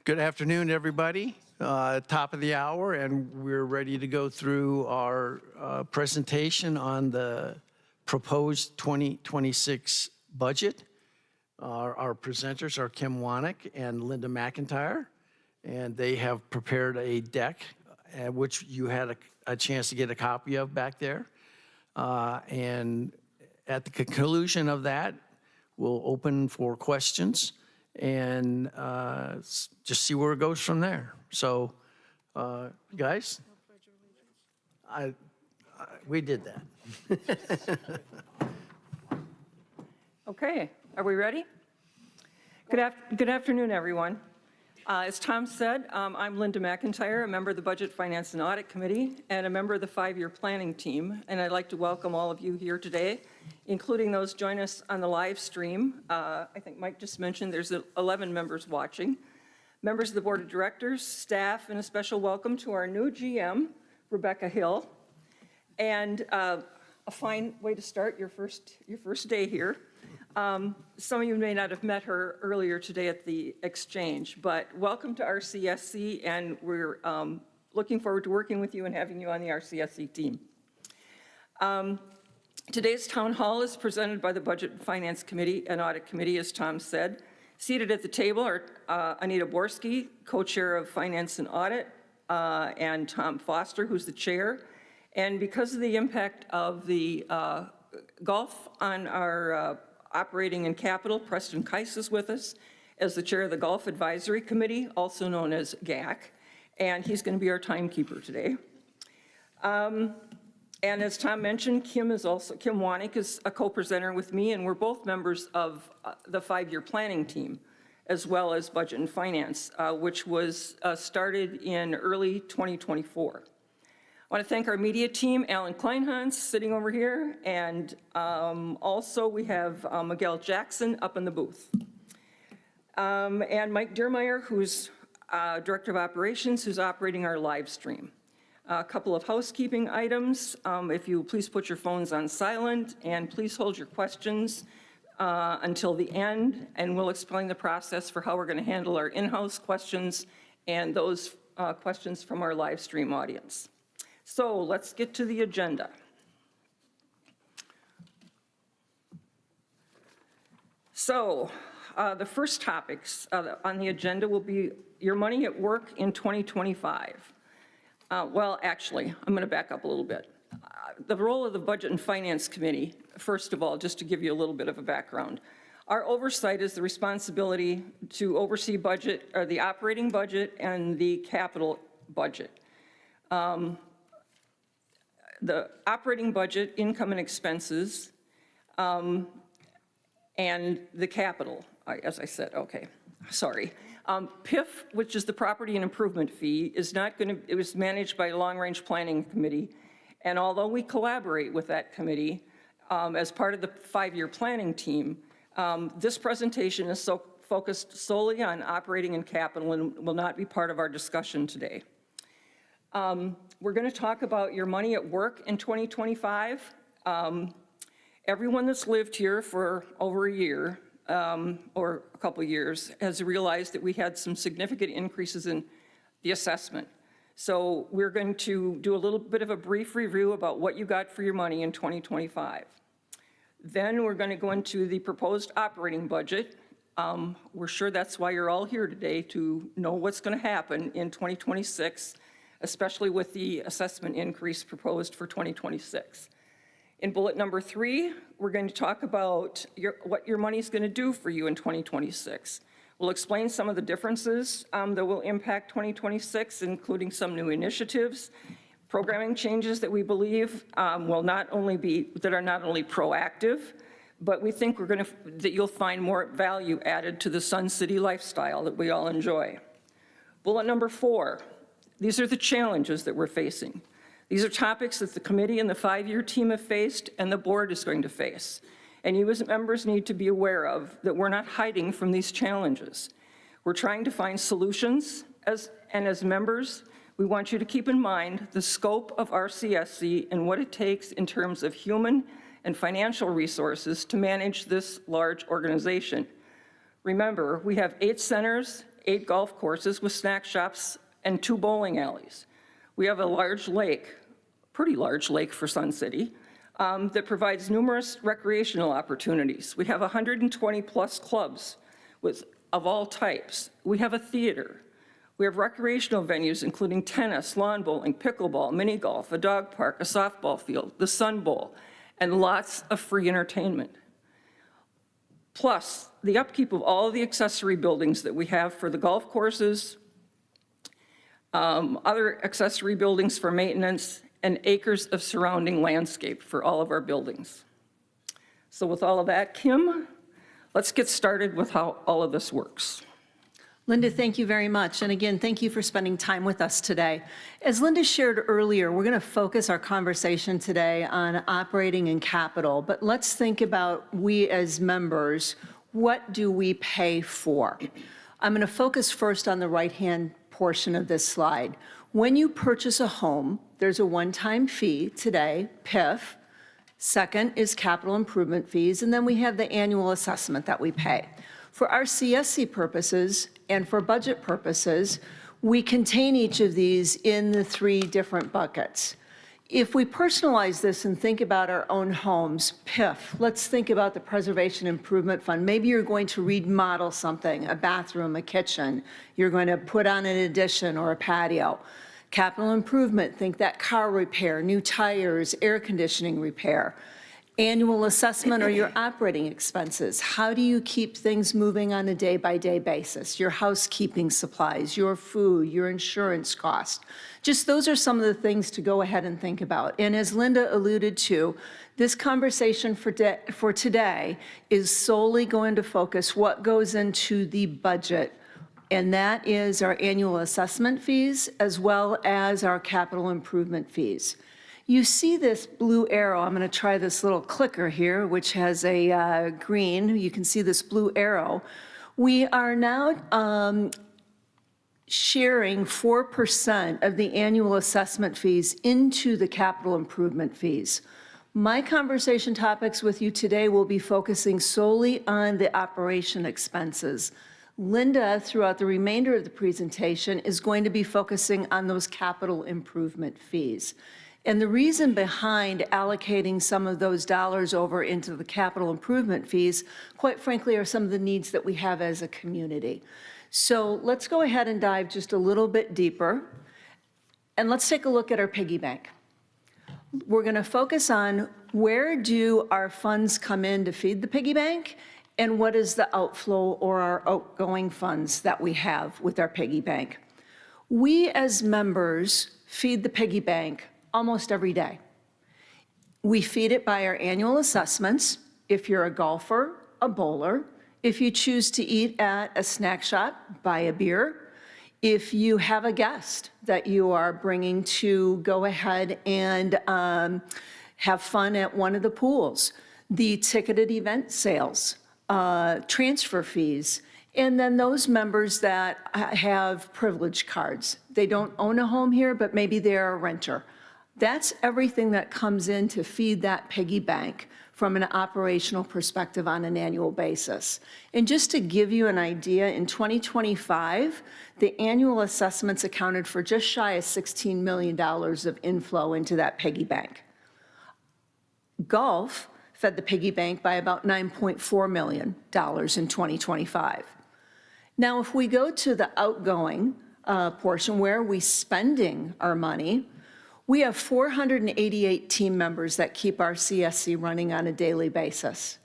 Good afternoon, everybody. Top of the hour, and we're ready to go through our presentation on the proposed 2026 budget. Our presenters are Kim Wanick and Linda McIntyre, and they have prepared a deck, which you had a chance to get a copy of back there. And at the conclusion of that, we'll open for questions and just see where it goes from there. So, guys, we did that. Okay, are we ready? Good afternoon, everyone. As Tom said, I'm Linda McIntyre, a member of the Budget, Finance, and Audit Committee, and a member of the 5-year planning team. And I'd like to welcome all of you here today, including those join us on the live stream. I think Mike just mentioned there's 11 members watching. Members of the Board of Directors, staff, and a special welcome to our new GM, Rebecca Hill. And a fine way to start your first day here. Some of you may not have met her earlier today at the exchange, but welcome to RCSC, and we're looking forward to working with you and having you on the RCSC team. Today's town hall is presented by the Budget and Finance Committee and Audit Committee, as Tom said. Seated at the table are Anita Borski, co-chair of Finance and Audit, and Tom Foster, who's the chair. And because of the impact of the golf on our operating and capital, Preston Keiss is with us as the chair of the Golf Advisory Committee, also known as GAC, and he's going to be our timekeeper today. And as Tom mentioned, Kim Wanick is a co-presenter with me, and we're both members of the 5-year planning team, as well as Budget and Finance, which was started in early 2024. I want to thank our media team, Alan Kleinhans, sitting over here, and also we have Miguel Jackson up in the booth. And Mike Diermeyer, who's Director of Operations, who's operating our live stream. A couple of housekeeping items. If you please put your phones on silent, and please hold your questions until the end, and we'll explain the process for how we're going to handle our in-house questions and those questions from our live stream audience. So let's get to the agenda. So the first topics on the agenda will be your money at work in 2025. Well, actually, I'm going to back up a little bit. The role of the Budget and Finance Committee, first of all, just to give you a little bit of a background. Our oversight is the responsibility to oversee budget, or the operating budget and the capital budget. The operating budget, income and expenses, and the capital, as I said, okay, sorry. PIF, which is the Property and Improvement Fee, it was managed by a Long-Range Planning Committee, and although we collaborate with that committee as part of the 5-year planning team, this presentation is focused solely on operating and capital and will not be part of our discussion today. We're going to talk about your money at work in 2025. Everyone that's lived here for over a year or a couple of years has realized that we had some significant increases in the assessment. So we're going to do a little bit of a brief review about what you got for your money in 2025. Then we're going to go into the proposed operating budget. We're sure that's why you're all here today, to know what's going to happen in 2026, especially with the assessment increase proposed for 2026. In bullet number 3, we're going to talk about what your money is going to do for you in 2026. We'll explain some of the differences that will impact 2026, including some new initiatives, programming changes that we believe will not only be, that are not only proactive, but we think that you'll find more value added to the Sun City lifestyle that we all enjoy. Bullet number 4. These are the challenges that we're facing. These are topics that the committee and the 5-year team have faced and the board is going to face. And you as members need to be aware of that we're not hiding from these challenges. We're trying to find solutions, and as members, we want you to keep in mind the scope of RCSC and what it takes in terms of human and financial resources to manage this large organization. Remember, we have 8 centers, 8 golf courses with snack shops and 2 bowling alleys. We have a large lake, pretty large lake for Sun City, that provides numerous recreational opportunities. We have 120-plus clubs of all types. We have a theater. We have recreational venues, including tennis, lawn bowling, pickleball, mini golf, a dog park, a softball field, the Sun Bowl, and lots of free entertainment. Plus, the upkeep of all of the accessory buildings that we have for the golf courses, other accessory buildings for maintenance, and acres of surrounding landscape for all of our buildings. So with all of that, Kim, let's get started with how all of this works. Linda, thank you very much. And again, thank you for spending time with us today. As Linda shared earlier, we're going to focus our conversation today on operating and capital, but let's think about we as members, what do we pay for? I'm going to focus first on the right-hand portion of this slide. When you purchase a home, there's a one-time fee today, PIF. Second is capital improvement fees, and then we have the annual assessment that we pay. For RCSC purposes and for budget purposes, we contain each of these in the 3 different buckets. If we personalize this and think about our own homes, PIF, let's think about the Preservation Improvement Fund. Maybe you're going to remodel something, a bathroom, a kitchen. You're going to put on an addition or a patio. Capital improvement, think that car repair, new tires, air conditioning repair. Annual assessment or your operating expenses. How do you keep things moving on a day-by-day basis? Your housekeeping supplies, your food, your insurance cost. Just those are some of the things to go ahead and think about. And as Linda alluded to, this conversation for today is solely going to focus what goes into the budget, and that is our annual assessment fees as well as our capital improvement fees. You see this blue arrow. I'm going to try this little clicker here, which has a green. You can see this blue arrow. We are now sharing 4% of the annual assessment fees into the capital improvement fees. My conversation topics with you today will be focusing solely on the operation expenses. Linda, throughout the remainder of the presentation, is going to be focusing on those capital improvement fees. And the reason behind allocating some of those dollars over into the capital improvement fees, quite frankly, are some of the needs that we have as a community. So let's go ahead and dive just a little bit deeper, and let's take a look at our piggy bank. We're going to focus on where do our funds come in to feed the piggy bank, and what is the outflow or our outgoing funds that we have with our piggy bank. We as members feed the piggy bank almost every day. We feed it by our annual assessments. If you're a golfer, a bowler, if you choose to eat at a snack shop, buy a beer. If you have a guest that you are bringing to go ahead and have fun at one of the pools, the ticketed event sales, transfer fees, and then those members that have privilege cards. They don't own a home here, but maybe they're a renter. That's everything that comes in to feed that piggy bank from an operational perspective on an annual basis. And just to give you an idea, in 2025, the annual assessments accounted for just shy of $16 million of inflow into that piggy bank. Golf fed the piggy bank by about $9.4 million in 2025. Now, if we go to the outgoing portion, where are we spending our money? We have 488 team members that keep our RCSC running on a daily basis.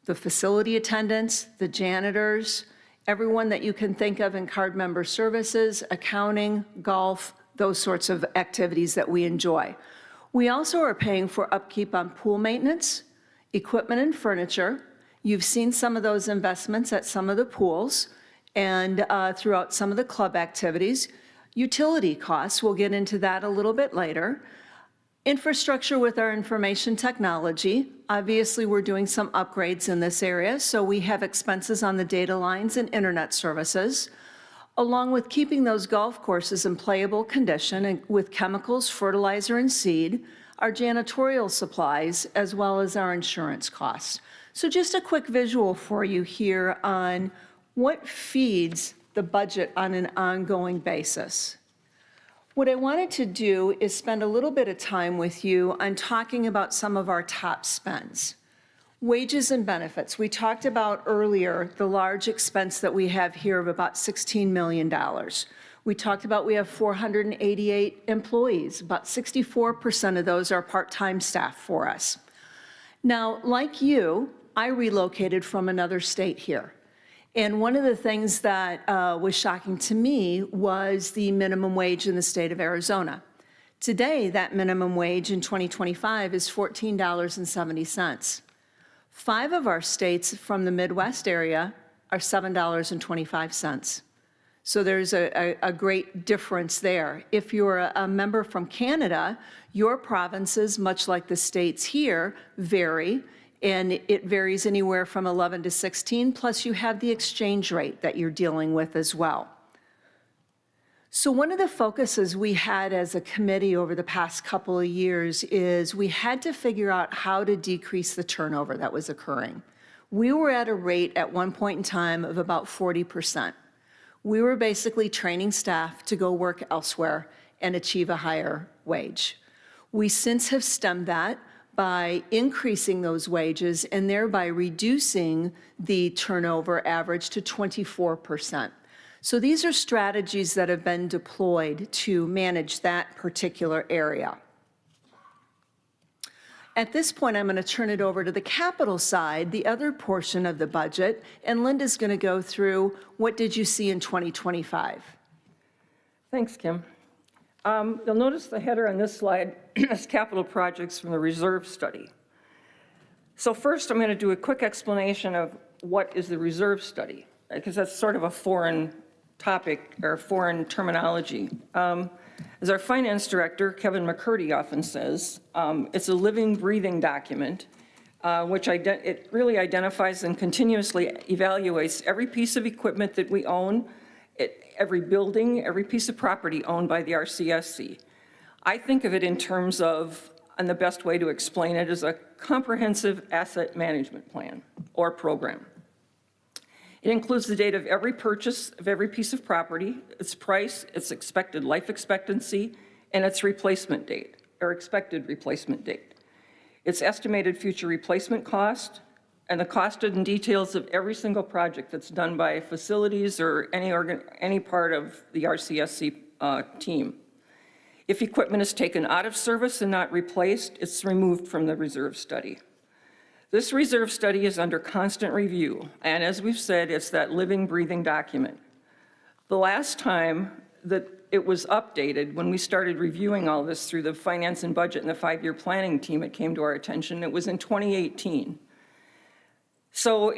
The facility attendants, the janitors, everyone that you can think of in card member services, accounting, golf, those sorts of activities that we enjoy. We also are paying for upkeep on pool maintenance, equipment and furniture. You've seen some of those investments at some of the pools and throughout some of the club activities. Utility costs, we'll get into that a little bit later. Infrastructure with our information technology. Obviously, we're doing some upgrades in this area, so we have expenses on the data lines and internet services, along with keeping those golf courses in playable condition and with chemicals, fertilizer, and seed, our janitorial supplies, as well as our insurance costs. So just a quick visual for you here on what feeds the budget on an ongoing basis. What I wanted to do is spend a little bit of time with you on talking about some of our top spends. Wages and benefits. We talked about earlier the large expense that we have here of about $16 million. We talked about we have 488 employees. About 64% of those are part-time staff for us. Now, like you, I relocated from another state here. And one of the things that was shocking to me was the minimum wage in the state of Arizona. Today, that minimum wage in 2025 is $14.70. 5 of our states from the Midwest area are $7.25. So there's a great difference there. If you're a member from Canada, your provinces, much like the states here, vary, and it varies anywhere from 11 to 16, plus you have the exchange rate that you're dealing with as well. So one of the focuses we had as a committee over the past couple of years is we had to figure out how to decrease the turnover that was occurring. We were at a rate at one point in time of about 40%. We were basically training staff to go work elsewhere and achieve a higher wage. We since have stemmed that by increasing those wages and thereby reducing the turnover average to 24%. So these are strategies that have been deployed to manage that particular area. At this point, I'm going to turn it over to the capital side, the other portion of the budget, and Linda's going to go through what did you see in 2025. Thanks, Kim. You'll notice the header on this slide is capital projects from the reserve study. So first, I'm going to do a quick explanation of what is the reserve study, because that's sort of a foreign topic or foreign terminology. As our finance director, Kevin McCurdy, often says, it's a living, breathing document, which it really identifies and continuously evaluates every piece of equipment that we own, every building, every piece of property owned by the RCSC. I think of it in terms of, and the best way to explain it is a comprehensive asset management plan or program. It includes the date of every purchase of every piece of property, its price, its expected life expectancy, and its replacement date, or expected replacement date. Its estimated future replacement cost, and the cost and details of every single project that's done by facilities or any part of the RCSC team. If equipment is taken out of service and not replaced, it's removed from the reserve study. This reserve study is under constant review, and as we've said, it's that living, breathing document. The last time that it was updated, when we started reviewing all this through the finance and budget and the 5-year planning team, it came to our attention, it was in 2018. So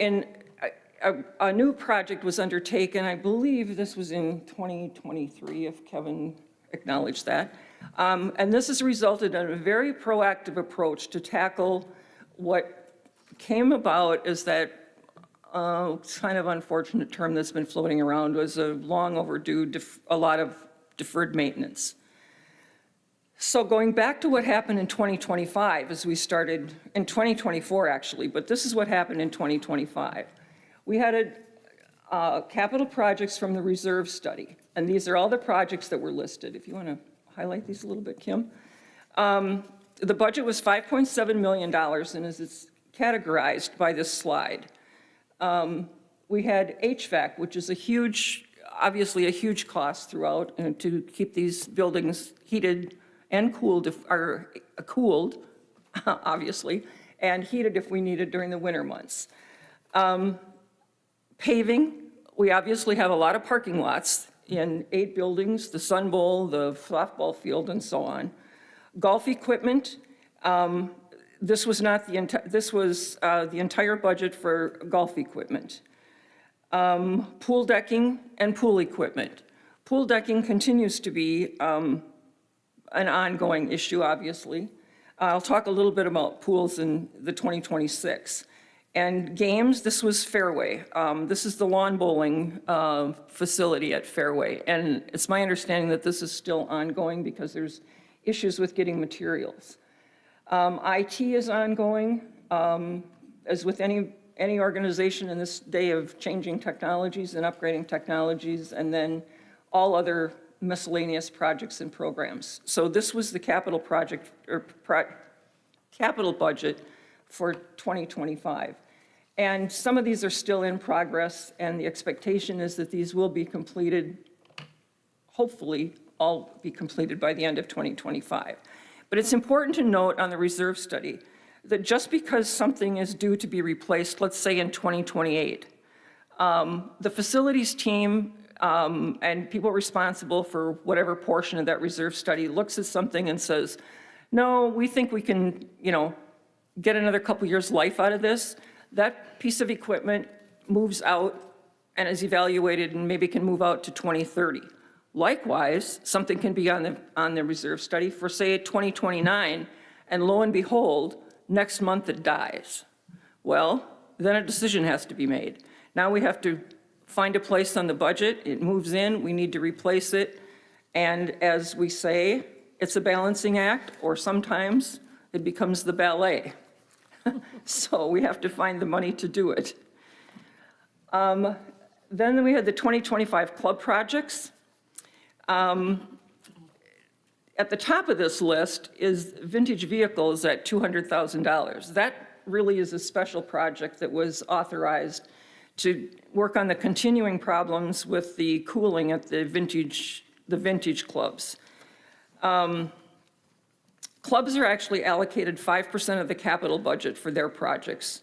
a new project was undertaken, I believe this was in 2023, if Kevin acknowledged that. And this has resulted in a very proactive approach to tackle what came about is that kind of unfortunate term that's been floating around was a long overdue, a lot of deferred maintenance. So going back to what happened in 2025 as we started, in 2024 actually, but this is what happened in 2025. We had capital projects from the reserve study, and these are all the projects that were listed. If you want to highlight these a little bit, Kim. The budget was $5.7 million, and as it's categorized by this slide. We had HVAC, which is obviously a huge cost throughout to keep these buildings heated and cooled, obviously, and heated if we needed during the winter months. Paving, we obviously have a lot of parking lots in 8 buildings, the Sun Bowl, the softball field, and so on. Golf equipment, this was the entire budget for golf equipment. Pool decking and pool equipment. Pool decking continues to be an ongoing issue, obviously. I'll talk a little bit about pools in the 2026. And games, this was Fairway. This is the lawn bowling facility at Fairway. And it's my understanding that this is still ongoing because there's issues with getting materials. IT is ongoing. As with any any organization in this day of changing technologies and upgrading technologies, and then all other miscellaneous projects and programs. So this was the capital project, or capital budget for 2025. And some of these are still in progress, and the expectation is that these will be completed, hopefully, all be completed by the end of 2025. But it's important to note on the reserve study that just because something is due to be replaced, let's say in 2028, the facilities team and people responsible for whatever portion of that reserve study looks at something and says, no, we think we can, get another couple years' life out of this. That piece of equipment moves out and is evaluated and maybe can move out to 2030. Likewise, something can be on the reserve study for, say, 2029, and lo and behold, next month it dies. Well, then a decision has to be made. Now we have to find a place on the budget. It moves in, we need to replace it. And as we say, it's a balancing act, or sometimes it becomes the ballet. So we have to find the money to do it. Then we had the 2025 club projects. At the top of this list is vintage vehicles at $200,000. That really is a special project that was authorized to work on the continuing problems with the cooling at the vintage clubs. Clubs are actually allocated 5% of the capital budget for their projects.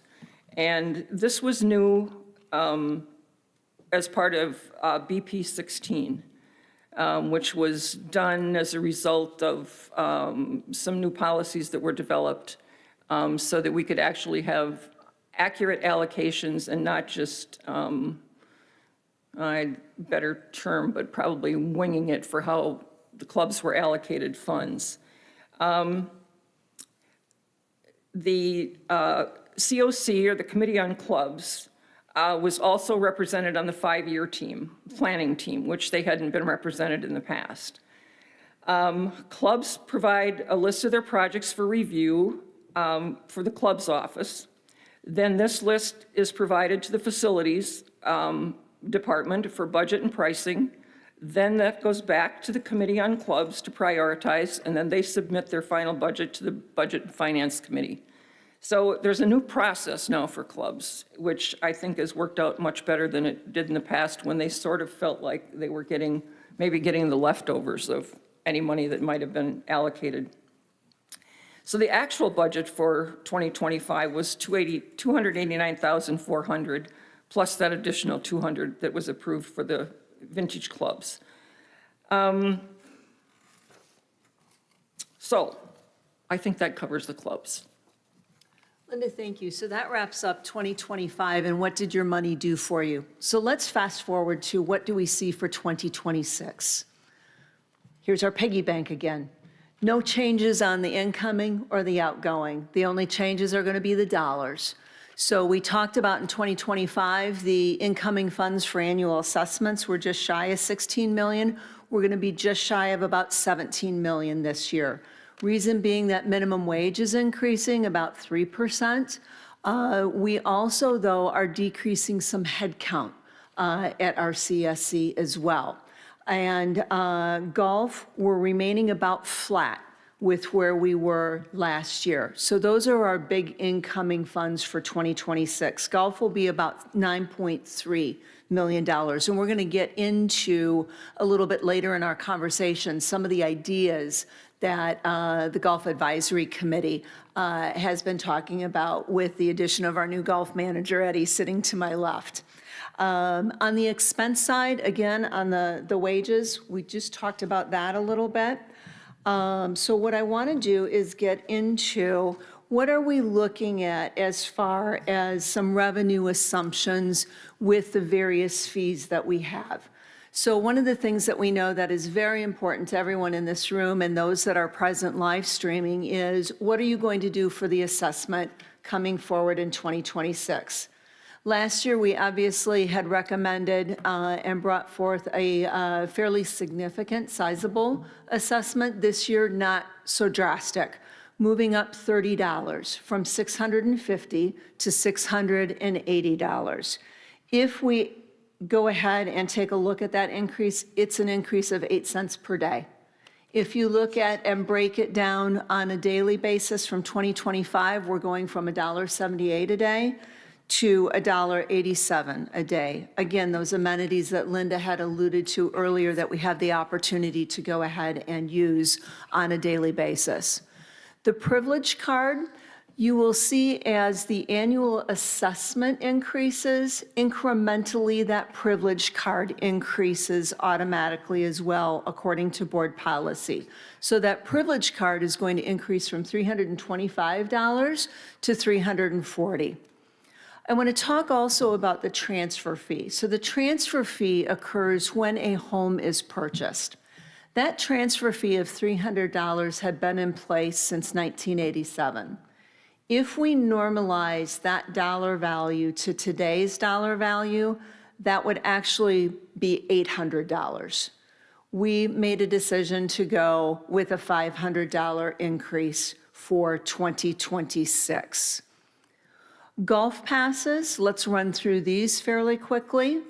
And this was new as part of BP 16. Which was done as a result of some new policies that were developed so that we could actually have accurate allocations and not just, better term, but probably winging it for how the clubs were allocated funds. The COC, or the Committee on Clubs, was also represented on the 5-year planning team, which they hadn't been represented in the past. Clubs provide a list of their projects for review for the club's office. Then this list is provided to the facilities department for budget and pricing. Then that goes back to the Committee on Clubs to prioritize, and then they submit their final budget to the Budget and Finance Committee. So there's a new process now for clubs, which I think has worked out much better than it did in the past, when they sort of felt like they were maybe getting the leftovers of any money that might have been allocated. So the actual budget for 2025 was $289,400, plus that additional $200 that was approved for the vintage clubs. So I think that covers the clubs. Linda, thank you. So that wraps up 2025, and what did your money do for you? So let's fast forward to what do we see for 2026. Here's our piggy bank again. No changes on the incoming or the outgoing. The only changes are going to be the dollars. So we talked about in 2025, the incoming funds for annual assessments were just shy of 16 million. We're going to be just shy of about 17 million this year. Reason being that minimum wage is increasing about 3%. We also, though, are decreasing some headcount at RCSC as well. And golf, we're remaining about flat with where we were last year. So those are our big incoming funds for 2026. Golf will be about $9.3 million. And we're going to get into a little bit later in our conversation some of the ideas that the Golf Advisory Committee has been talking about with the addition of our new golf manager, Eddie, sitting to my left. On the expense side, again, on the wages, we just talked about that a little bit. So what I want to do is get into what are we looking at as far as some revenue assumptions with the various fees that we have. So one of the things that we know that is very important to everyone in this room and those that are present live streaming is, what are you going to do for the assessment coming forward in 2026? Last year, we obviously had recommended and brought forth a fairly significant, sizable assessment. This year, not so drastic. moving up $30 from $650 to $680. If we go ahead and take a look at that increase, it's an increase of 8 cents per day. If you look at and break it down on a daily basis from 2025, we're going from $1.78 a day to $1.87 a day. Again, those amenities that Linda had alluded to earlier that we have the opportunity to go ahead and use on a daily basis. The privilege card, you will see as the annual assessment increases, incrementally that privilege card increases automatically as well, according to board policy. So that privilege card is going to increase from $325 to $340. I want to talk also about the transfer fee. So the transfer fee occurs when a home is purchased. That transfer fee of $300 had been in place since 1987. If we normalize that dollar value to today's dollar value, that would actually be $800. We made a decision to go with a $500 increase for 2026. Golf passes, let's run through these fairly quickly.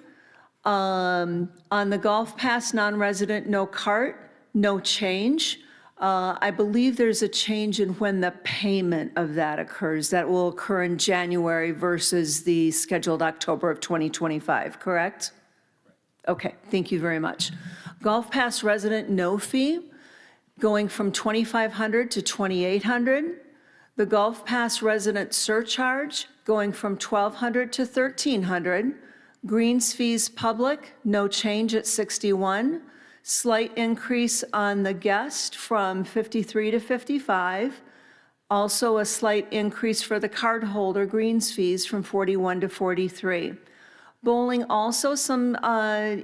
On the golf pass, non-resident, no cart, no change. I believe there's a change in when the payment of that occurs. That will occur in January versus the scheduled October of 2025, correct? Okay, thank you very much. Golf pass resident, no fee, going from $2,500 to $2,800. The golf pass resident surcharge, going from $1,200 to $1,300. Greens fees public, no change at 61. Slight increase on the guest from 53 to 55. Also a slight increase for the cardholder greens fees from 41 to 43. Bowling also some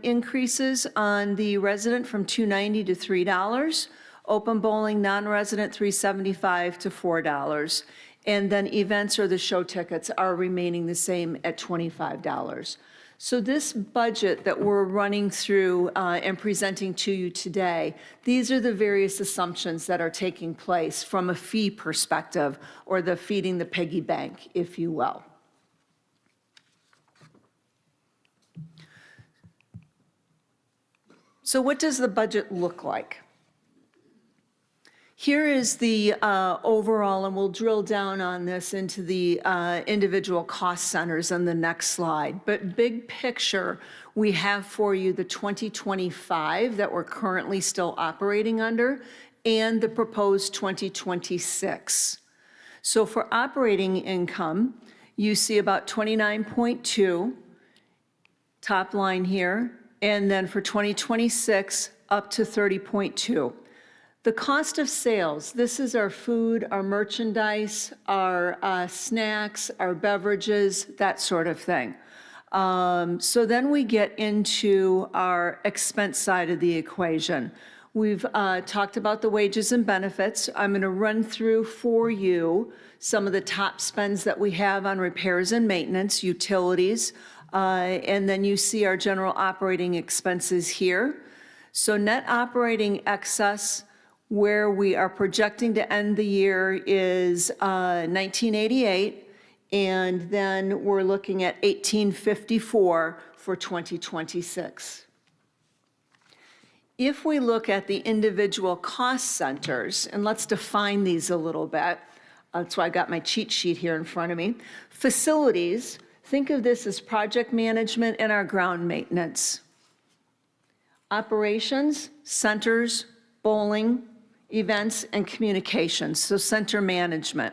increases on the resident from $2.90 to $3. Open bowling non-resident $3.75 to $4. And then events or the show tickets are remaining the same at $25. So this budget that we're running through and presenting to you today, these are the various assumptions that are taking place from a fee perspective, or the feeding the piggy bank, if you will. So what does the budget look like? Here is the overall, and we'll drill down on this into the individual cost centers on the next slide. But big picture, we have for you the 2025 that we're currently still operating under and the proposed 2026. So for operating income, you see about 29.2, top line here, and then for 2026, up to 30.2. The cost of sales, this is our food, our merchandise, our snacks, our beverages, that sort of thing. So then we get into our expense side of the equation. We've talked about the wages and benefits. I'm going to run through for you some of the top spends that we have on repairs and maintenance, utilities, and then you see our general operating expenses here. So net operating excess, where we are projecting to end the year, is 1988, and then we're looking at 1854 for 2026. If we look at the individual cost centers, and let's define these a little bit, that's why I got my cheat sheet here in front of me. Facilities, think of this as project management and our ground maintenance. Operations, centers, bowling, events, and communications, so center management.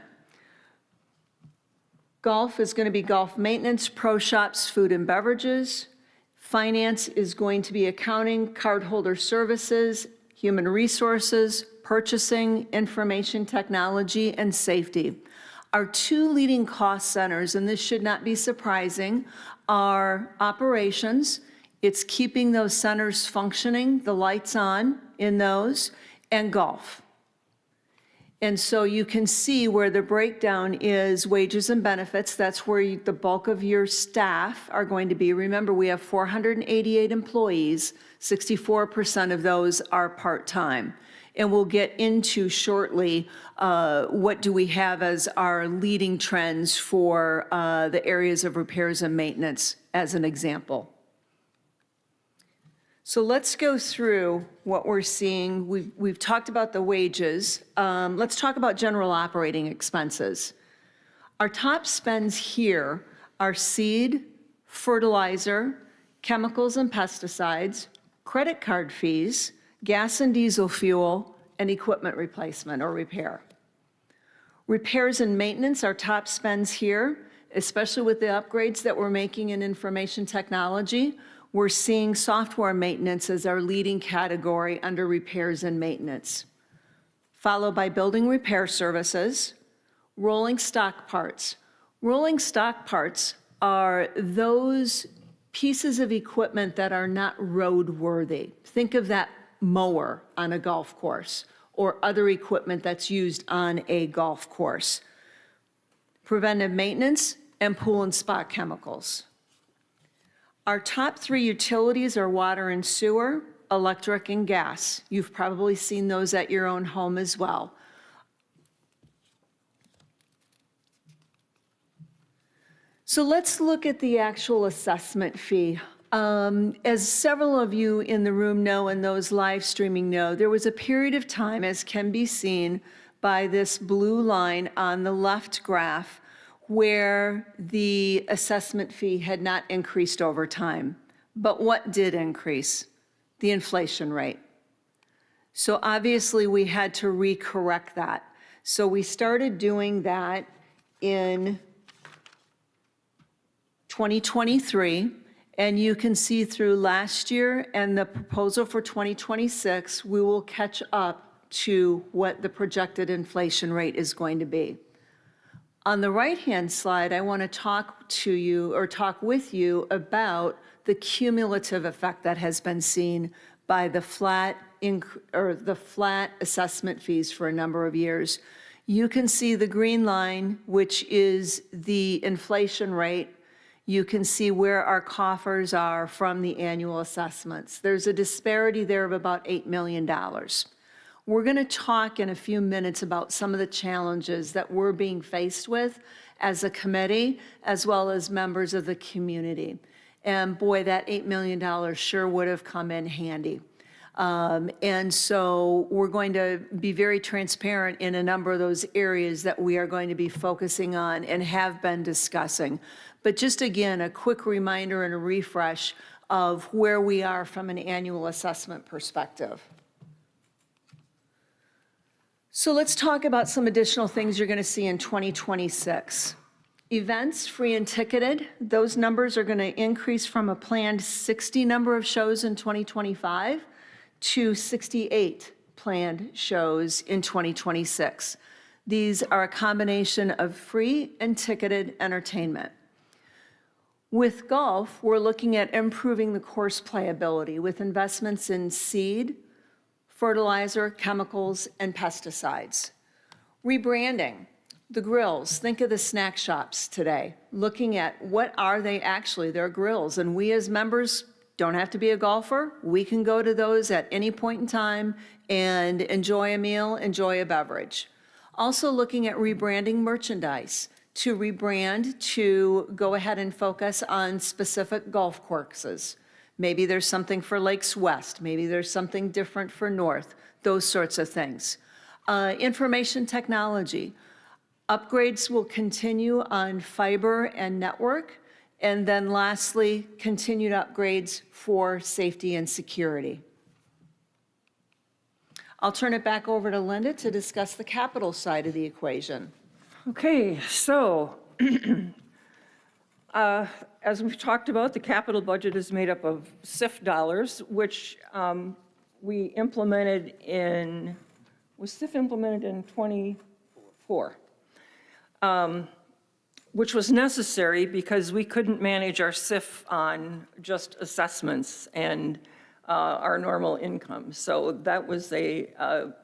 Golf is going to be golf maintenance, pro shops, food and beverages. Finance is going to be accounting, cardholder services, human resources, purchasing, information technology, and safety. Our two leading cost centers, and this should not be surprising, are operations. It's keeping those centers functioning, the lights on in those, and golf. And so you can see where the breakdown is wages and benefits. That's where the bulk of your staff are going to be. Remember, we have 488 employees. 64% of those are part-time. And we'll get into shortly what do we have as our leading trends for the areas of repairs and maintenance as an example. So let's go through what we're seeing. We've talked about the wages. Let's talk about general operating expenses. Our top spends here are seed, fertilizer, chemicals and pesticides, credit card fees, gas and diesel fuel, and equipment replacement or repair. Repairs and maintenance, our top spends here, especially with the upgrades that we're making in information technology. We're seeing software maintenance as our leading category under repairs and maintenance, followed by building repair services, rolling stock parts. Rolling stock parts are those pieces of equipment that are not roadworthy. Think of that mower on a golf course or other equipment that's used on a golf course. Preventive maintenance and pool and spa chemicals. Our top three utilities are water and sewer, electric and gas. You've probably seen those at your own home as well. So let's look at the actual assessment fee. As several of you in the room know and those live streaming know, there was a period of time, as can be seen by this blue line on the left graph, where the assessment fee had not increased over time. But what did increase? The inflation rate. So obviously we had to recorrect that. So we started doing that in 2023, and you can see through last year and the proposal for 2026, we will catch up to what the projected inflation rate is going to be. On the right-hand slide, I want to talk to you or talk with you about the cumulative effect that has been seen by the flat assessment fees for a number of years. You can see the green line, which is the inflation rate. You can see where our coffers are from the annual assessments. There's a disparity there of about $8 million. We're going to talk in a few minutes about some of the challenges that we're being faced with as a committee, as well as members of the community. And boy, that $8 million sure would have come in handy. And so we're going to be very transparent in a number of those areas that we are going to be focusing on and have been discussing. But just again, a quick reminder and a refresh of where we are from an annual assessment perspective. So let's talk about some additional things you're going to see in 2026. Events, free and ticketed, those numbers are going to increase from a planned 60 number of shows in 2025 to 68 planned shows in 2026. These are a combination of free and ticketed entertainment. With golf, we're looking at improving the course playability with investments in seed, fertilizer, chemicals, and pesticides. Rebranding, the grills, think of the snack shops today, looking at what are they actually, they're grills, and we as members don't have to be a golfer. We can go to those at any point in time and enjoy a meal, enjoy a beverage. Also looking at rebranding merchandise, to rebrand, to go ahead and focus on specific golf courses. Maybe there's something for Lakes West, maybe there's something different for North, those sorts of things. Information technology. Upgrades will continue on fiber and network, and then lastly, continued upgrades for safety and security. I'll turn it back over to Linda to discuss the capital side of the equation. Okay, so as we've talked about, the capital budget is made up of SIF dollars, which we implemented in, was SIF implemented in 24? Which was necessary because we couldn't manage our SIF on just assessments and our normal income. So that was a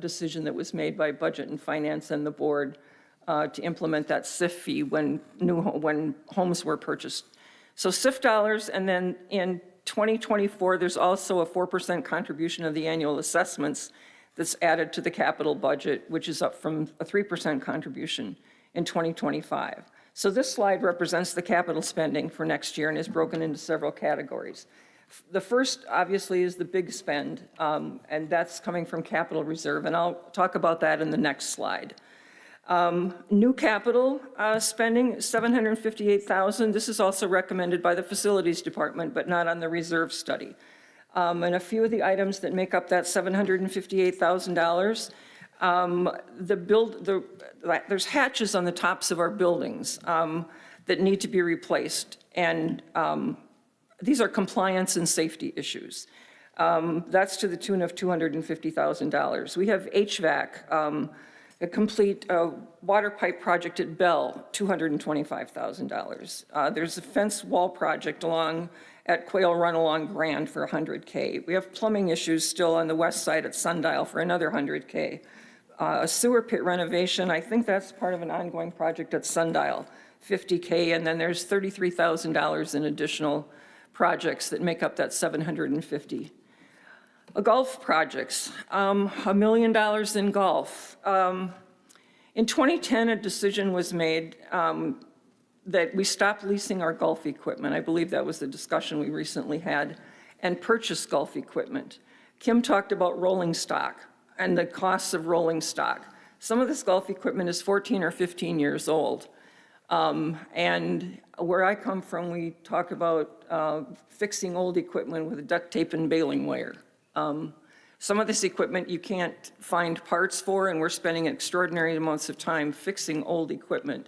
decision that was made by Budget and Finance and the board to implement that SIF fee when homes were purchased. So SIF dollars, and then in 2024, there's also a 4% contribution of the annual assessments that's added to the capital budget, which is up from a 3% contribution in 2025. So this slide represents the capital spending for next year and is broken into several categories. The first, obviously, is the big spend, and that's coming from capital reserve, and I'll talk about that in the next slide. New capital spending, $758,000. This is also recommended by the Facilities Department, but not on the reserve study. And a few of the items that make up that $758,000, there's hatches on the tops of our buildings that need to be replaced, and these are compliance and safety issues. That's to the tune of $250,000. We have HVAC, a complete water pipe project at Bell, $225,000. There's a fence wall project at Quail Run along Grand for $100K. We have plumbing issues still on the west side at Sundial for another $100K. A sewer pit renovation, I think that's part of an ongoing project at Sundial, $50K, and then there's $33,000 in additional projects that make up that $750. Golf projects, $1 million in golf. In 2010, a decision was made that we stopped leasing our golf equipment. I believe that was the discussion we recently had, and purchase golf equipment. Kim talked about rolling stock and the costs of rolling stock. Some of this golf equipment is 14 or 15 years old. And where I come from, we talk about fixing old equipment with duct tape and baling wire. Some of this equipment you can't find parts for, and we're spending extraordinary amounts of time fixing old equipment.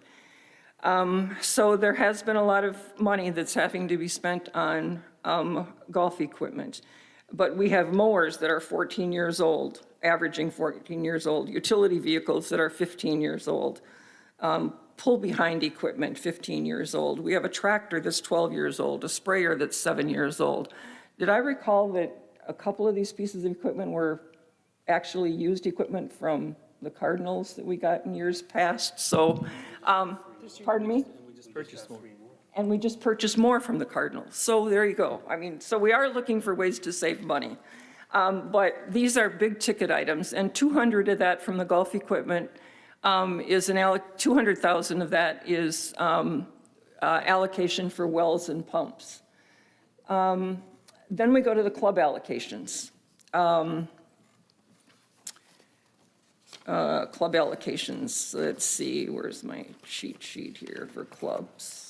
So there has been a lot of money that's having to be spent on golf equipment. But we have mowers that are 14 years old, averaging 14 years old, utility vehicles that are 15 years old, pull-behind equipment, 15 years old. We have a tractor that's 12 years old, a sprayer that's 7 years old. Did I recall that a couple of these pieces of equipment were actually used equipment from the Cardinals that we got in years past? So, pardon me? And we just purchased more from the Cardinals. So there you go. I mean, so we are looking for ways to save money. But these are big ticket items, and 200 of that from the golf equipment is 200,000 of that is allocation for wells and pumps. Then we go to the club allocations. Club allocations, let's see, where's my cheat sheet here for clubs?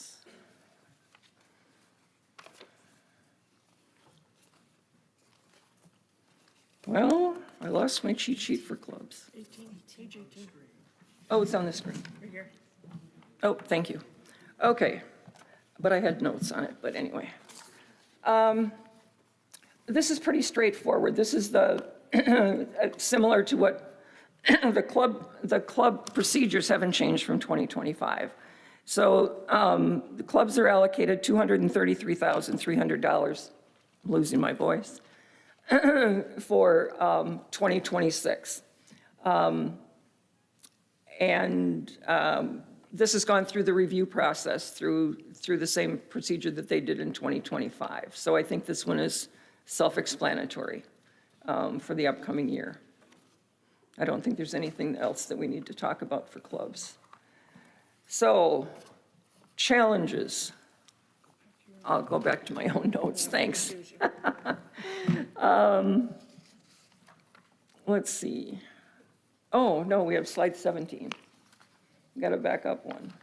Well, I lost my cheat sheet for clubs. Oh, it's on the screen. Right here. Oh, thank you. Okay, but I had notes on it, but anyway. This is pretty straightforward. This is the similar to what the club procedures haven't changed from 2025. So the clubs are allocated $233,300, I'm losing my voice, for 2026. This has gone through the review process through the same procedure that they did in 2025. So I think this one is self-explanatory for the upcoming year. I don't think there's anything else that we need to talk about for clubs. So, challenges. I'll go back to my own notes, thanks. Let's see. Oh, no, we have slide 17. Got to back up one.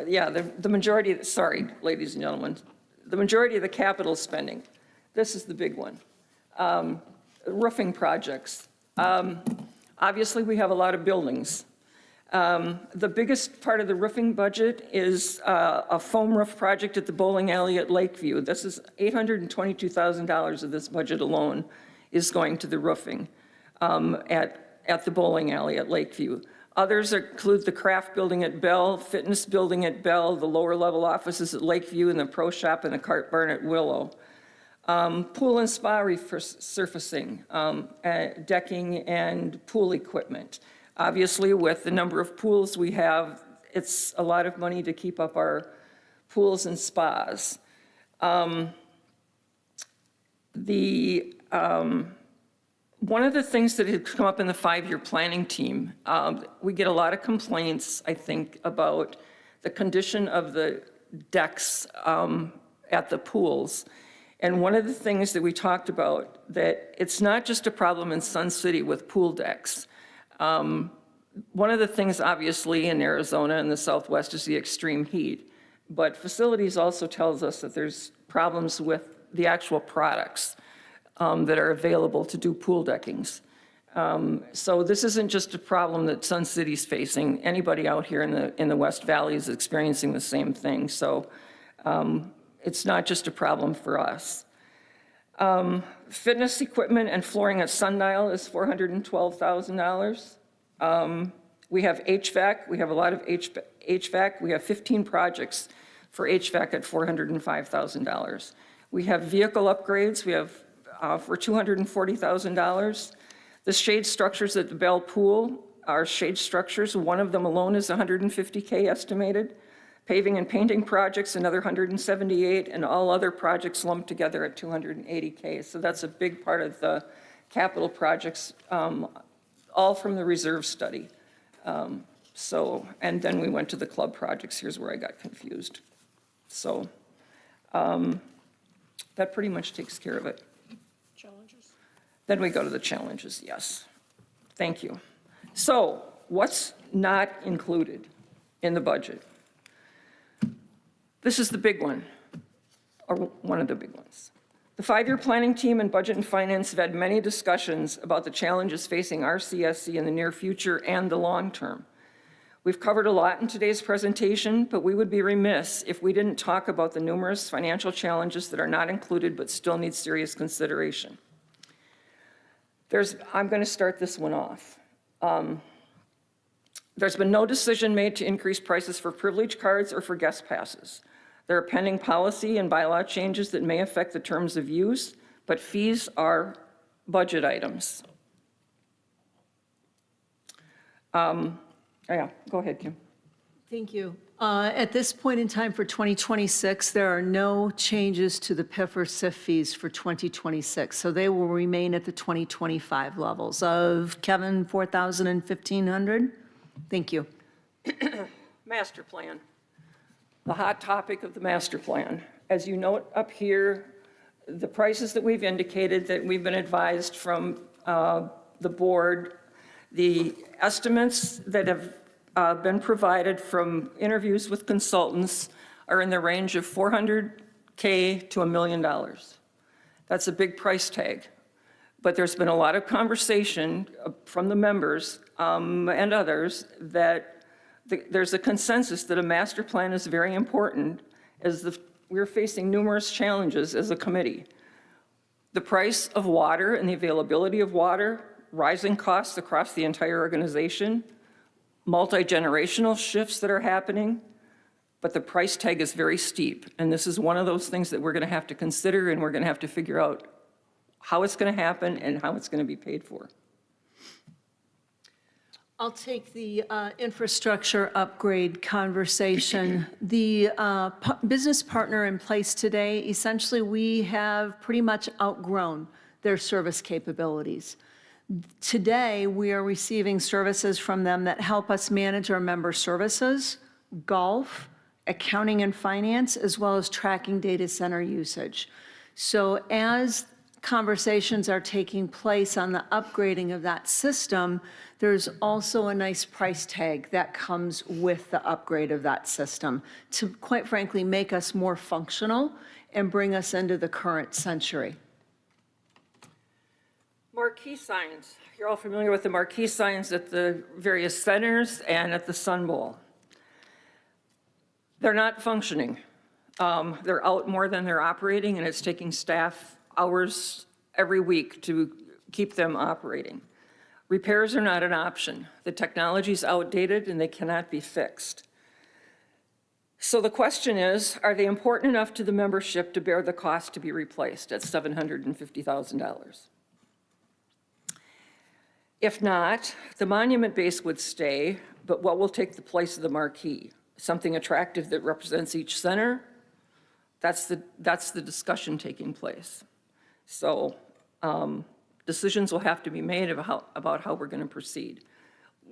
Yeah, the majority, sorry, ladies and gentlemen, the majority of the capital spending, this is the big one. Roofing projects. Obviously, we have a lot of buildings. The biggest part of the roofing budget is a foam roof project at the bowling alley at Lakeview. This is $822,000 of this budget alone is going to the roofing at the bowling alley at Lakeview. Others include the craft building at Bell, fitness building at Bell, the lower level offices at Lakeview, and the pro shop and the cart barn at Willow. Pool and spa resurfacing, decking and pool equipment. Obviously, with the number of pools we have, it's a lot of money to keep up our pools and spas. One of the things that had come up in the 5-year planning team, we get a lot of complaints, I think, about the condition of the decks at the pools. And one of the things that we talked about, that it's not just a problem in Sun City with pool decks. One of the things, obviously, in Arizona and the Southwest is the extreme heat. But facilities also tells us that there's problems with the actual products that are available to do pool deckings. So this isn't just a problem that Sun City's facing. Anybody out here in the West Valley is experiencing the same thing. So it's not just a problem for us. Fitness equipment and flooring at Sundial is $412,000. We have HVAC. We have a lot of HVAC. We have 15 projects for HVAC at $405,000. We have vehicle upgrades. We have for $240,000. The shade structures at the Bell Pool are shade structures. One of them alone is $150K estimated. Paving and painting projects, another $178, and all other projects lumped together at $280K. So that's a big part of the capital projects, all from the reserve study. And then we went to the club projects. Here's where I got confused. So that pretty much takes care of it. Challenges? Then we go to the challenges, yes. Thank you. So what's not included in the budget? This is the big one, or one of the big ones. The 5-year planning team and Budget and Finance have had many discussions about the challenges facing RCSC in the near future and the long term. We've covered a lot in today's presentation, but we would be remiss if we didn't talk about the numerous financial challenges that are not included but still need serious consideration. I'm going to start this one off. There's been no decision made to increase prices for privilege cards or for guest passes. There are pending policy and bylaw changes that may affect the terms of use, but fees are budget items. Yeah, go ahead, Kim. Thank you. At this point in time for 2026, there are no changes to the PIF or SIF fees for 2026. So they will remain at the 2025 levels of, Kevin, 4,000 and 1,500? Thank you. Master plan. The hot topic of the master plan. As you note up here, the prices that we've indicated that we've been advised from the board, the estimates that have been provided from interviews with consultants are in the range of $400K to $1 million. That's a big price tag. But there's been a lot of conversation from the members and others that there's a consensus that a master plan is very important as we're facing numerous challenges as a committee. The price of water and the availability of water, rising costs across the entire organization, multi-generational shifts that are happening, but the price tag is very steep. And this is one of those things that we're going to have to consider, and we're going to have to figure out how it's going to happen and how it's going to be paid for. I'll take the infrastructure upgrade conversation. The business partner in place today, essentially we have pretty much outgrown their service capabilities. Today, we are receiving services from them that help us manage our member services, golf, accounting and finance, as well as tracking data center usage. So as conversations are taking place on the upgrading of that system, there's also a nice price tag that comes with the upgrade of that system to, quite frankly, make us more functional and bring us into the current century. Marquee signs. You're all familiar with the marquee signs at the various centers and at the Sun Bowl. They're not functioning. They're out more than they're operating, and it's taking staff hours every week to keep them operating. Repairs are not an option. The technology is outdated and they cannot be fixed. So the question is, are they important enough to the membership to bear the cost to be replaced at $750,000? If not, the monument base would stay, but what will take the place of the marquee? Something attractive that represents each center? That's the discussion taking place. So decisions will have to be made about how we're going to proceed.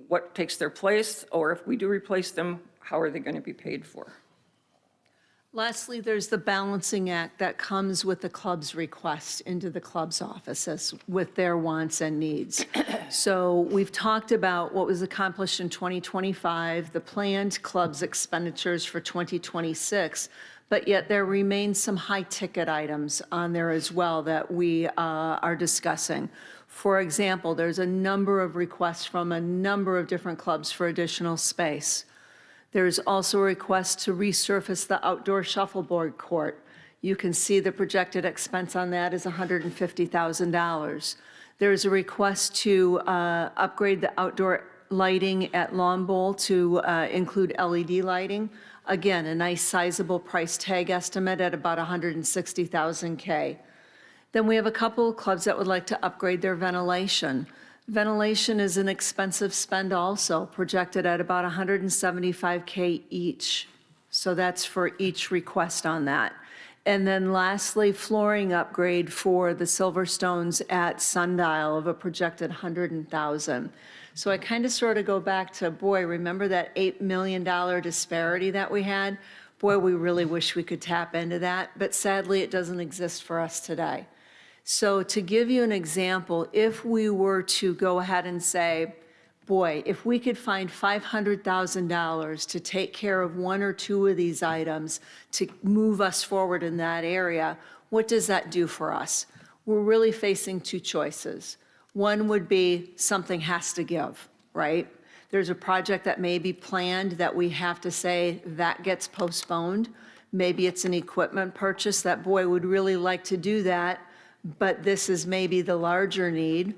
What takes their place, or if we do replace them, how are they going to be paid for? Lastly, there's the balancing act that comes with the club's request into the club's offices with their wants and needs. So we've talked about what was accomplished in 2025, the planned club's expenditures for 2026, but yet there remains some high-ticket items on there as well that we are discussing. For example, there's a number of requests from a number of different clubs for additional space. There's also a request to resurface the outdoor shuffleboard court. You can see the projected expense on that is $150,000. There's a request to upgrade the outdoor lighting at Lawn Bowl to include LED lighting. Again, a nice sizable price tag estimate at about $160,000. Then we have a couple of clubs that would like to upgrade their ventilation. Ventilation is an expensive spend also, projected at about $175K each. So that's for each request on that. And then lastly, flooring upgrade for the Silverstones at Sundial of a projected $100,000. So I kind of sort of go back to, boy, remember that $8 million disparity that we had? Boy, we really wish we could tap into that, but sadly it doesn't exist for us today. So to give you an example, if we were to go ahead and say, boy, if we could find $500,000 to take care of one or two of these items to move us forward in that area, what does that do for us? We're really facing two choices. One would be something has to give, right? There's a project that may be planned that we have to say that gets postponed. Maybe it's an equipment purchase that, boy, would really like to do that, but this is maybe the larger need.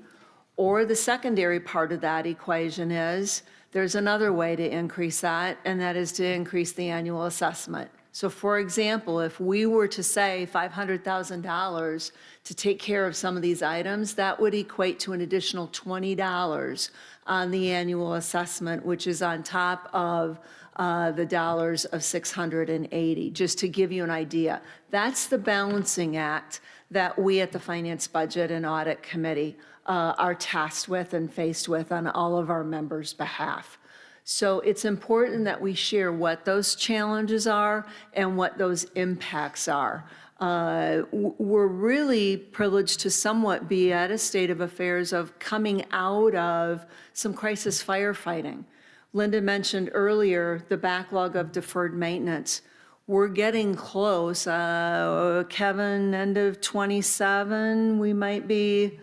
Or the secondary part of that equation is there's another way to increase that, and that is to increase the annual assessment. So for example, if we were to say $500,000 to take care of some of these items, that would equate to an additional $20 on the annual assessment, which is on top of the dollars of $680, just to give you an idea. That's the balancing act that we at the Finance, Budget, and Audit Committee are tasked with and faced with on all of our members' behalf. So it's important that we share what those challenges are and what those impacts are. We're really privileged to somewhat be at a state of affairs of coming out of some crisis firefighting. Linda mentioned earlier the backlog of deferred maintenance. We're getting close. Kevin, end of 27, we might be.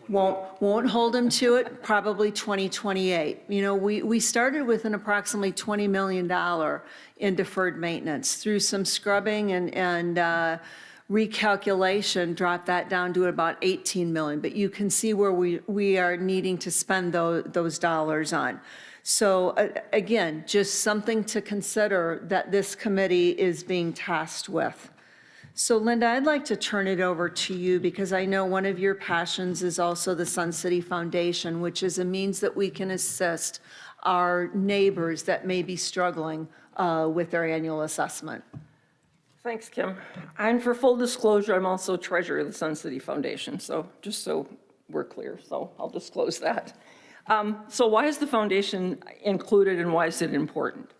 Won't hold him to it, probably 2028. You know, we started with an approximately $20 million in deferred maintenance. Through some scrubbing and recalculation, dropped that down to about 18 million. But you can see where we are needing to spend those dollars on. So again, just something to consider that this committee is being tasked with. So Linda, I'd like to turn it over to you because I know one of your passions is also the Sun City Foundation, which is a means that we can assist our neighbors that may be struggling with their annual assessment. Thanks, Kim. And for full disclosure, I'm also treasurer of the Sun City Foundation, so just so we're clear, so I'll disclose that. So why is the foundation included and why is it important?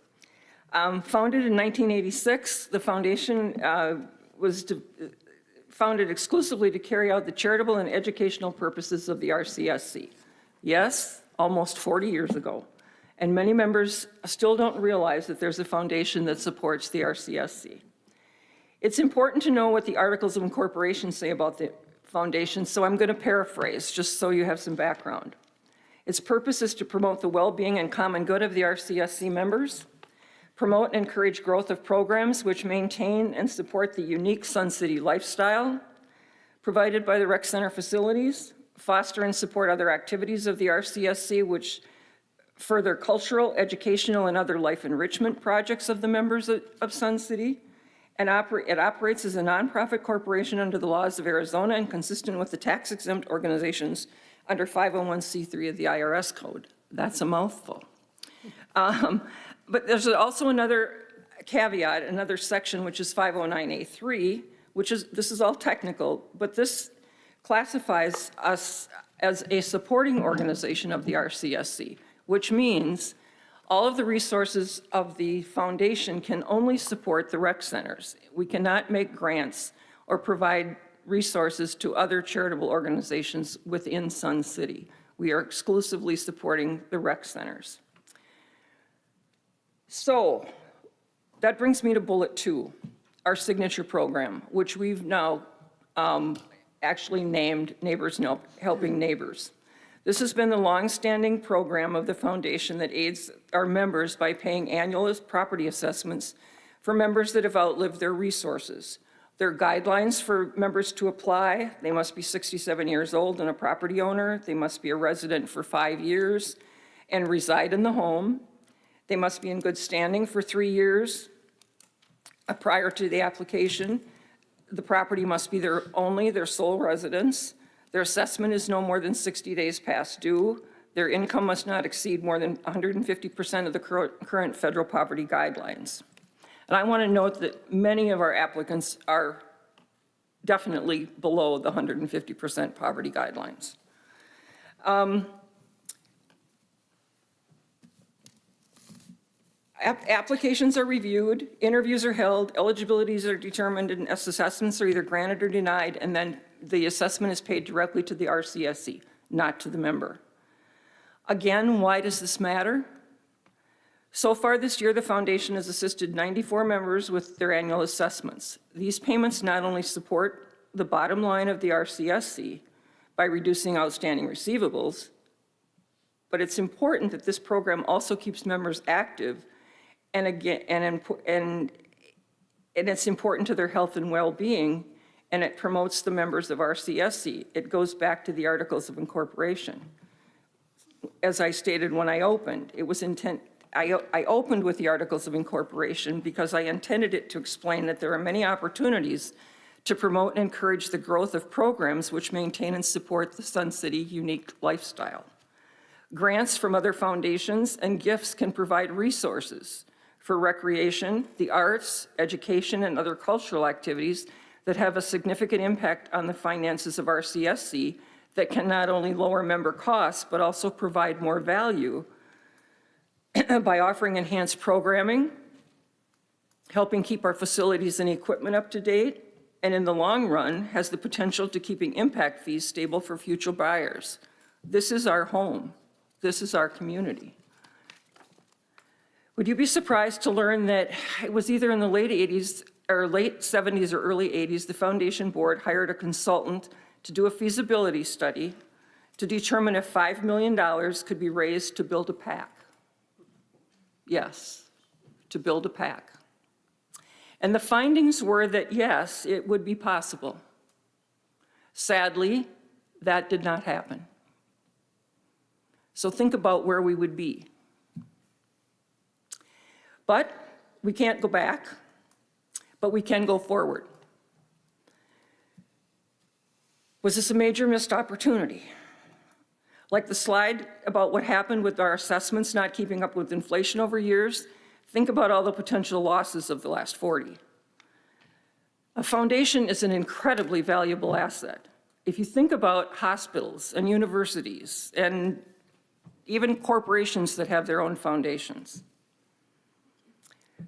Founded in 1986, the foundation was founded exclusively to carry out the charitable and educational purposes of the RCSC. Yes, almost 40 years ago. And many members still don't realize that there's a foundation that supports the RCSC. It's important to know what the Articles of Incorporation say about the foundation, so I'm going to paraphrase just so you have some background. Its purpose is to promote the well-being and common good of the RCSC members, promote and encourage growth of programs which maintain and support the unique Sun City lifestyle provided by the rec center facilities, foster and support other activities of the RCSC which further cultural, educational, and other life enrichment projects of the members of Sun City, and it operates as a nonprofit corporation under the laws of Arizona and consistent with the tax-exempt organizations under 501c3 of the IRS code. That's a mouthful. But there's also another caveat, another section, which is 509A3, this is all technical, but this classifies us as a supporting organization of the RCSC, which means all of the resources of the foundation can only support the rec centers. We cannot make grants or provide resources to other charitable organizations within Sun City. We are exclusively supporting the rec centers. So that brings me to bullet 2, our signature program, which we've now actually named Neighbors Helping Neighbors. This has been the longstanding program of the foundation that aids our members by paying annual property assessments for members that have outlived their resources. There are guidelines for members to apply. They must be 67 years old and a property owner. They must be a resident for 5 years and reside in the home. They must be in good standing for 3 years prior to the application. The property must be their sole residence. Their assessment is no more than 60 days past due. Their income must not exceed more than 150% of the current federal poverty guidelines. And I want to note that many of our applicants are definitely below the 150% poverty guidelines. Applications are reviewed, interviews are held, eligibilities are determined, and assessments are either granted or denied, and then the assessment is paid directly to the RCSC, not to the member. Again, why does this matter? So far this year, the foundation has assisted 94 members with their annual assessments. These payments not only support the bottom line of the RCSC by reducing outstanding receivables, but it's important that this program also keeps members active, and it's important to their health and well-being, and it promotes the members of RCSC. It goes back to the Articles of Incorporation. As I stated when I opened, I opened with the Articles of Incorporation because I intended it to explain that there are many opportunities to promote and encourage the growth of programs which maintain and support the Sun City unique lifestyle. Grants from other foundations and gifts can provide resources for recreation, the arts, education, and other cultural activities that have a significant impact on the finances of RCSC that can not only lower member costs, but also provide more value by offering enhanced programming, helping keep our facilities and equipment up to date, and in the long run, has the potential to keeping impact fees stable for future buyers. This is our home. This is our community. Would you be surprised to learn that it was either in the late 80s or late 70s or early 80s, the foundation board hired a consultant to do a feasibility study to determine if $5 million could be raised to build a PAC. Yes, to build a PAC. And the findings were that, yes, it would be possible. Sadly, that did not happen. So think about where we would be. But we can't go back, but we can go forward. Was this a major missed opportunity? Like the slide about what happened with our assessments not keeping up with inflation over years, think about all the potential losses of the last 40. A foundation is an incredibly valuable asset. If you think about hospitals and universities and even corporations that have their own foundations.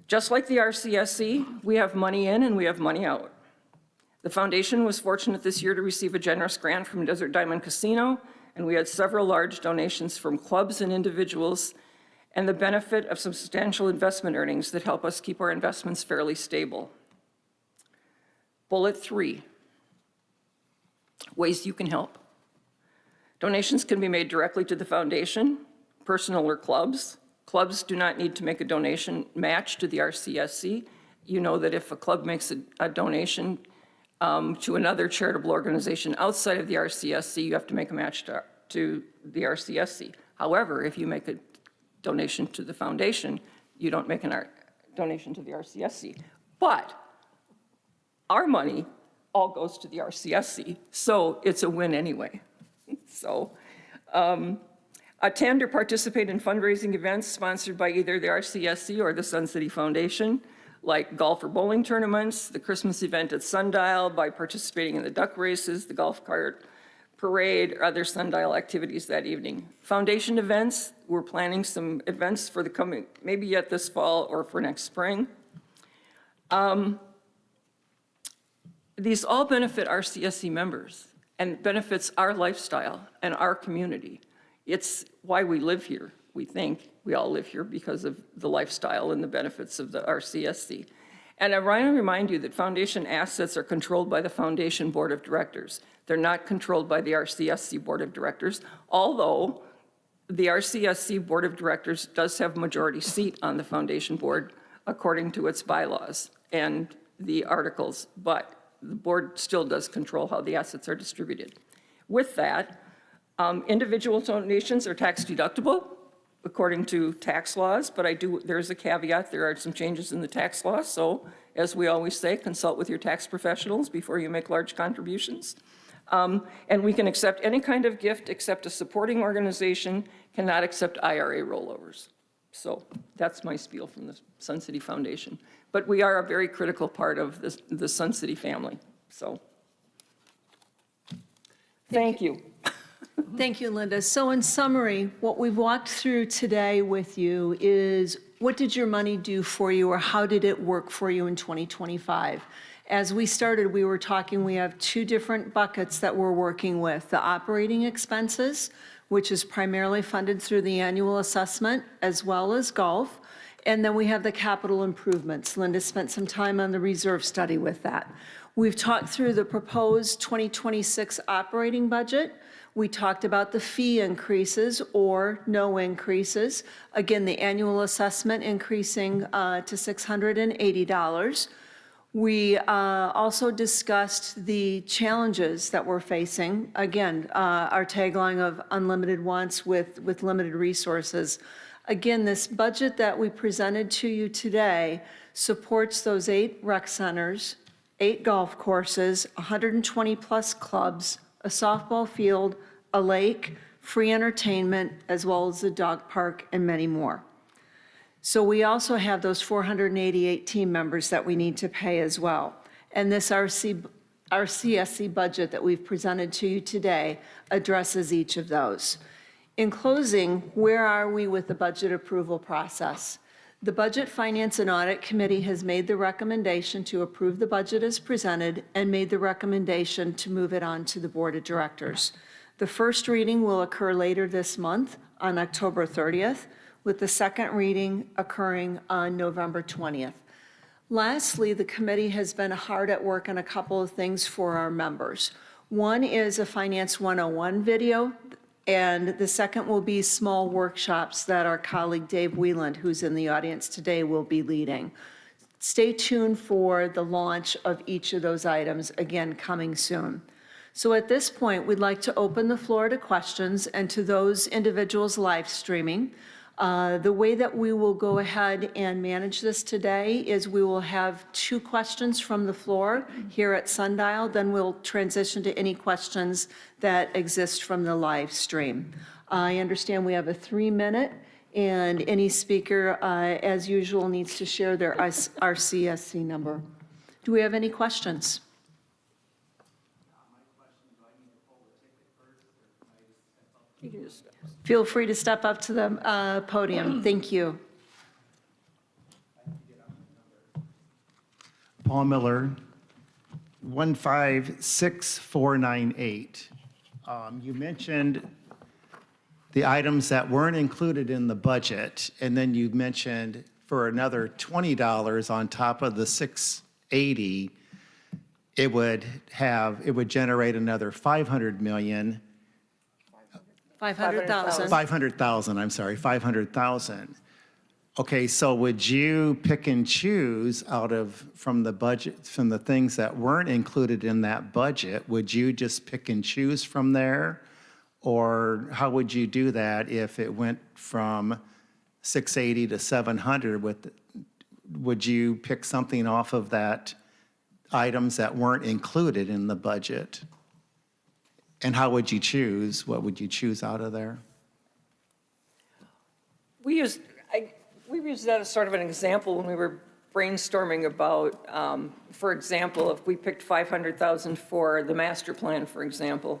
Just like the RCSC, we have money in and we have money out. The foundation was fortunate this year to receive a generous grant from Desert Diamond Casino, and we had several large donations from clubs and individuals, and the benefit of substantial investment earnings that help us keep our investments fairly stable. Bullet 3, ways you can help. Donations can be made directly to the foundation, personal or clubs. Clubs do not need to make a donation match to the RCSC. You know that if a club makes a donation to another charitable organization outside of the RCSC, you have to make a match to the RCSC. However, if you make a donation to the foundation, you don't make a donation to the RCSC. But our money all goes to the RCSC, so it's a win anyway. So attend or participate in fundraising events sponsored by either the RCSC or the Sun City Foundation. like golf or bowling tournaments, the Christmas event at Sundial, by participating in the duck races, the golf cart parade, or other Sundial activities that evening. Foundation events, we're planning some events for the coming, maybe yet this fall or for next spring. These all benefit our CSC members and benefits our lifestyle and our community. It's why we live here, we think. We all live here because of the lifestyle and the benefits of the RCSC. And I want to remind you that foundation assets are controlled by the foundation board of directors. They're not controlled by the RCSC board of directors, although the RCSC board of directors does have majority seat on the foundation board according to its bylaws and the articles, but the board still does control how the assets are distributed. With that, individual donations are tax deductible according to tax laws, but there's a caveat, there are some changes in the tax law, so as we always say, consult with your tax professionals before you make large contributions. And we can accept any kind of gift except a supporting organization cannot accept IRA rollovers. So that's my spiel from the Sun City Foundation. But we are a very critical part of the Sun City family, so. Thank you. Thank you, Linda. So in summary, what we've walked through today with you is what did your money do for you, or how did it work for you in 2025? As we started, we were talking, we have two different buckets that we're working with. The operating expenses, which is primarily funded through the annual assessment, as well as golf. And then we have the capital improvements. Linda spent some time on the reserve study with that. We've talked through the proposed 2026 operating budget. We talked about the fee increases or no increases. Again, the annual assessment increasing to $680. We also discussed the challenges that we're facing. Again, our tagline of unlimited wants with limited resources. Again, this budget that we presented to you today supports those 8 rec centers, 8 golf courses, 120-plus clubs, a softball field, a lake, free entertainment, as well as the dog park, and many more. So we also have those 488 team members that we need to pay as well. And this RCSC budget that we've presented to you today addresses each of those. In closing, where are we with the budget approval process? The Budget, Finance, and Audit Committee has made the recommendation to approve the budget as presented and made the recommendation to move it on to the Board of Directors. The first reading will occur later this month on October 30th, with the second reading occurring on November 20th. Lastly, the committee has been hard at work on a couple of things for our members. One is a Finance 101 video, and the second will be small workshops that our colleague Dave Wieland, who's in the audience today, will be leading. Stay tuned for the launch of each of those items, again, coming soon. So at this point, we'd like to open the floor to questions and to those individuals live streaming. The way that we will go ahead and manage this today is we will have 2 questions from the floor here at Sundial, then we'll transition to any questions that exist from the live stream. I understand we have a 3-minute, and any speaker, as usual, needs to share their RCSC number. Do we have any questions? Feel free to step up to the podium. Thank you. Paul Miller, 156498. You mentioned the items that weren't included in the budget, and then you mentioned for another $20 on top of the $680, it would generate another 500 million. 500,000. 500,000, I'm sorry, 500,000. Okay, so would you pick and choose from the budget, from the things that weren't included in that budget, would you just pick and choose from there? Or how would you do that if it went from 680 to 700? Would you pick something off of that, items that weren't included in the budget? And how would you choose? What would you choose out of there? We used that as sort of an example when we were brainstorming about, for example, if we picked 500,000 for the master plan, for example,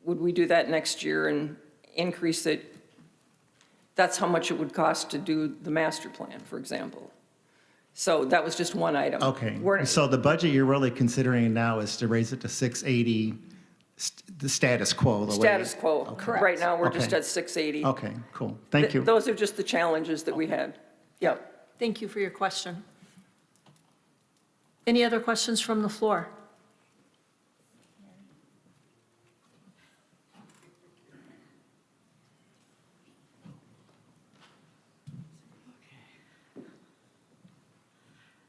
would we do that next year and increase it? That's how much it would cost to do the master plan, for example. So that was just one item. Okay, We're- so the budget you're really considering now is to raise it to 680, the status quo, the way. Status quo. Okay. Right now, we're just Okay. at 680. Okay, cool, thank you. Those are just the challenges that we had. Yep. Thank you for your question. Any other questions from the floor?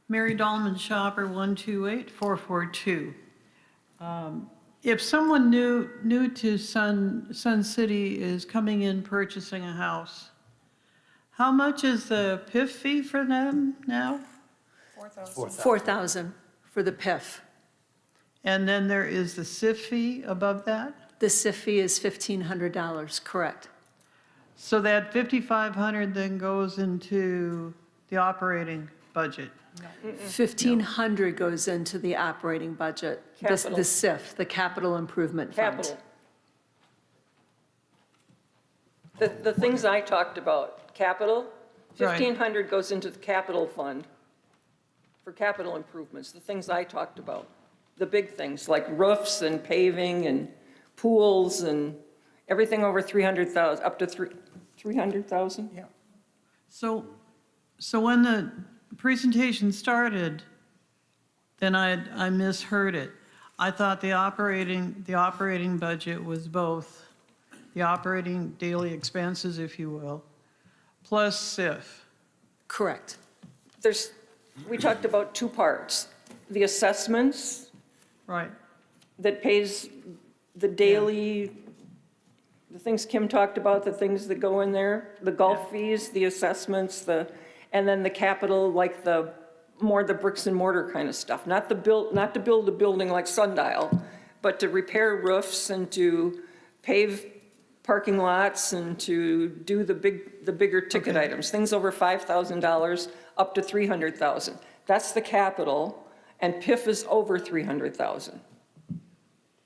Mary Dahlman Shopper, 128-442. If someone new to Sun City is coming in purchasing a house, how much is the PIF fee for them now? 4,000 for the PIF. And then there is the SIF fee above that? The SIF fee is $1,500, correct? So that 5,500 then goes into the operating budget? 1,500 goes into the operating budget. Capital. The SIF, the Capital Improvement Fund. Capital. The things I talked about, capital, Right. 1,500 goes into the capital fund for capital improvements, the things I talked about. The big things like roofs and paving and pools and everything over 300,000, up to 300,000? Yeah. So when the presentation started, then I misheard it. I thought the operating budget was both the operating daily expenses, if you will, plus SIF. Correct. We talked about two parts. The assessments Right, that pays the daily, the things Kim talked about, the things that go in there, the golf fees, the assessments, and then the capital, like the bricks and mortar kind of stuff. Not to build a building like Sundial, but to repair roofs and to pave parking lots and to do the bigger ticket items, things over $5,000 up to $300,000. That's the capital, and PIF is over $300,000.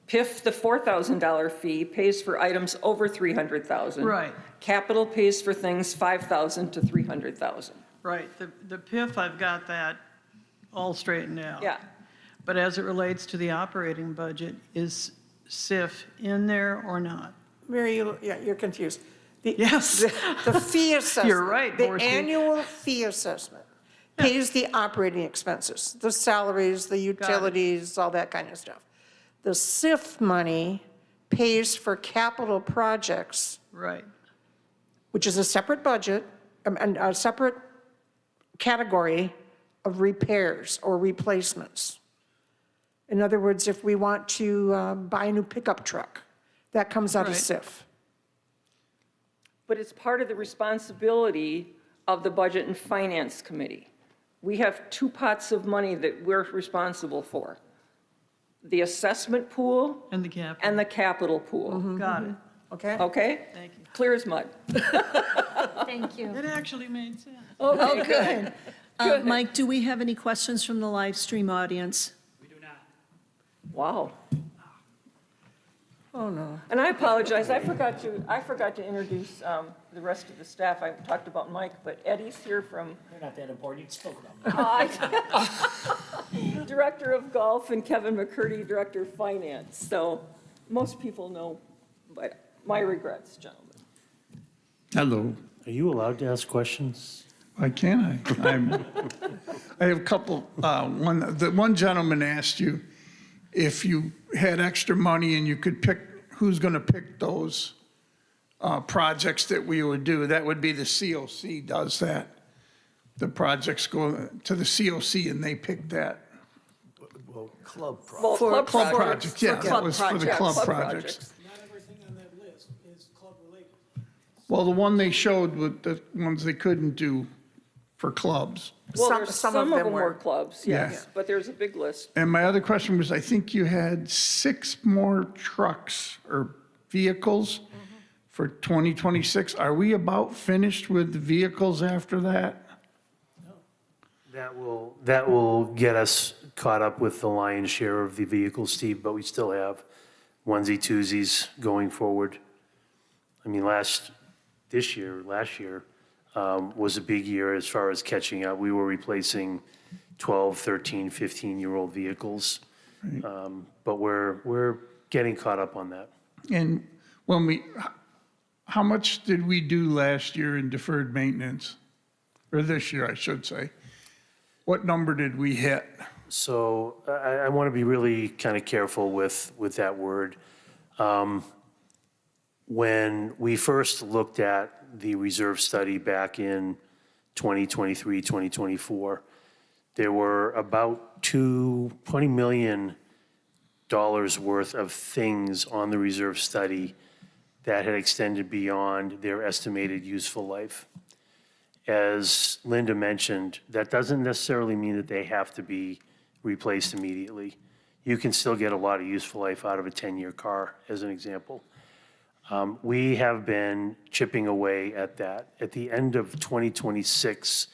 PIF, the $4,000 fee, pays for items over $300,000. Right. Capital pays for things $5,000 to $300,000. right. The PIF, I've got that all straightened out. Yeah. But as it relates to the operating budget, is SIF in there or not? Mary, you're confused. Yes. The fee assessment. You're right, The Borski. annual fee assessment pays the operating expenses, the salaries, the utilities, all that kind of stuff. The SIF money pays for capital projects, Right, which is a separate budget, and a separate category of repairs or replacements. In other words, if we want to buy a new pickup truck, that comes out of Right. SIF. But it's part of the responsibility of the Budget and Finance Committee. We have two pots of money that we're responsible for. The assessment pool and the capital. and the capital pool. Got it. Okay? Okay? Thank you. Clear as mud. Thank you. It actually made sense. Oh, good. Mike, do we have any questions from the live stream audience? Wow. Oh, no. And I apologize, I forgot to introduce the rest of the staff. I talked about Mike, but Eddie's here from They're not that important, you spoke about them. Director of Golf, and Kevin McCurdy, Director of Finance. So most people know, but my regrets, gentlemen. Hello. Are you allowed to ask questions? Why can't I? I have a couple. One gentleman asked you if you had extra money and you could pick who's going to pick those projects that we would do. That would be the COC does that. The projects go to the COC and they pick that. Well, club project. Well, For- club Club projects. projects, yeah, that was for the club Club projects. Not everything on that list is club-related. Well, the one they showed with the ones they couldn't do for clubs. Well, Some- there's some of them were were. clubs, Yeah. yes, but there's a big list. And my other question was, I think you had 6 more trucks or vehicles for 2026. Are we about finished with the vehicles after that? That will get us caught up with the lion's share of the vehicles, Steve, but we still have onesie twosies going forward. I mean, last year was a big year as far as catching up. We were replacing 12, 13, 15-year-old vehicles. But we're getting caught up on that. And how much did we do last year in deferred maintenance? Or this year, I should say. What number did we hit? So I want to be really kind of careful with that word. When we first looked at the reserve study back in 2023, 2024, there were about $20 million worth of things on the reserve study that had extended beyond their estimated useful life. As Linda mentioned, that doesn't necessarily mean that they have to be replaced immediately. You can still get a lot of useful life out of a 10-year car, as an example. We have been chipping away at that. At the end of 2026,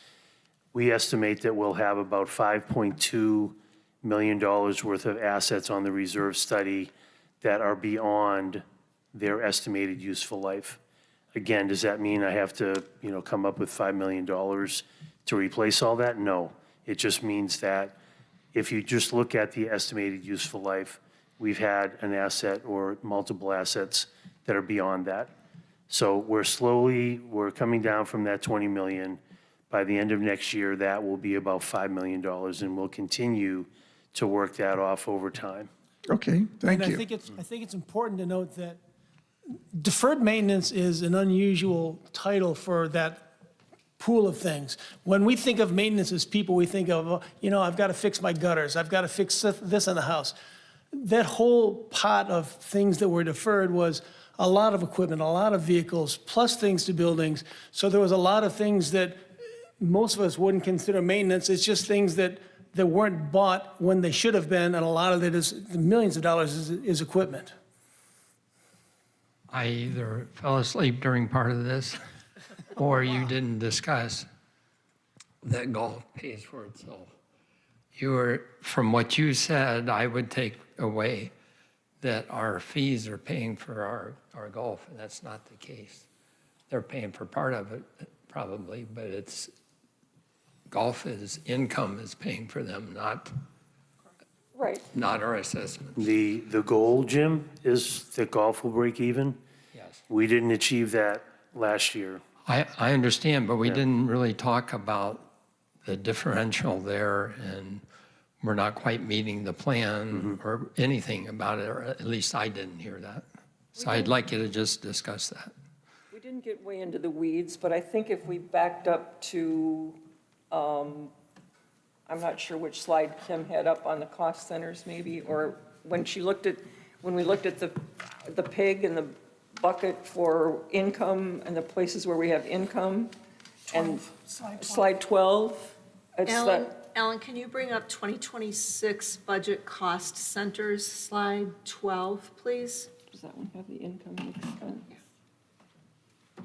we estimate that we'll have about $5.2 million worth of assets on the reserve study that are beyond their estimated useful life. Again, does that mean I have to, come up with $5 million to replace all that? No. It just means that if you just look at the estimated useful life, we've had an asset or multiple assets that are beyond that. So we're coming down from that 20 million. By the end of next year, that will be about $5 million, and we'll continue to work that off over time. Okay, thank And you. I think it's important to note that deferred maintenance is an unusual title for that pool of things. When we think of maintenance as people, we think of, I've got to fix my gutters, I've got to fix this in the house. That whole pot of things that were deferred was a lot of equipment, a lot of vehicles, plus things to buildings. So there was a lot of things that most of us wouldn't consider maintenance. It's just things that weren't bought when they should have been, and a lot of it is millions of dollars is equipment. I either fell asleep during part of this, or you didn't discuss that golf pays for itself. From what you said, I would take away that our fees are paying for our golf, and that's not the case. They're paying for part of it, probably, but income is paying for them, Right. not our assessment. The goal, Jim, is that golf will break even. Yes. We didn't achieve that last year. I understand, but we didn't really talk about the differential there, and we're not quite meeting the plan or anything about it, or at least I didn't hear that. So I'd like you to just discuss that. We didn't get way into the weeds, but I think if we backed up to, I'm not sure which slide Kim had up on the cost centers maybe, or when we looked at the pig and the bucket for income and the places where we have income. And slide 12. It's Alan, can you bring up 2026 budget cost centers, slide 12, please? Does that one have the income and expense? I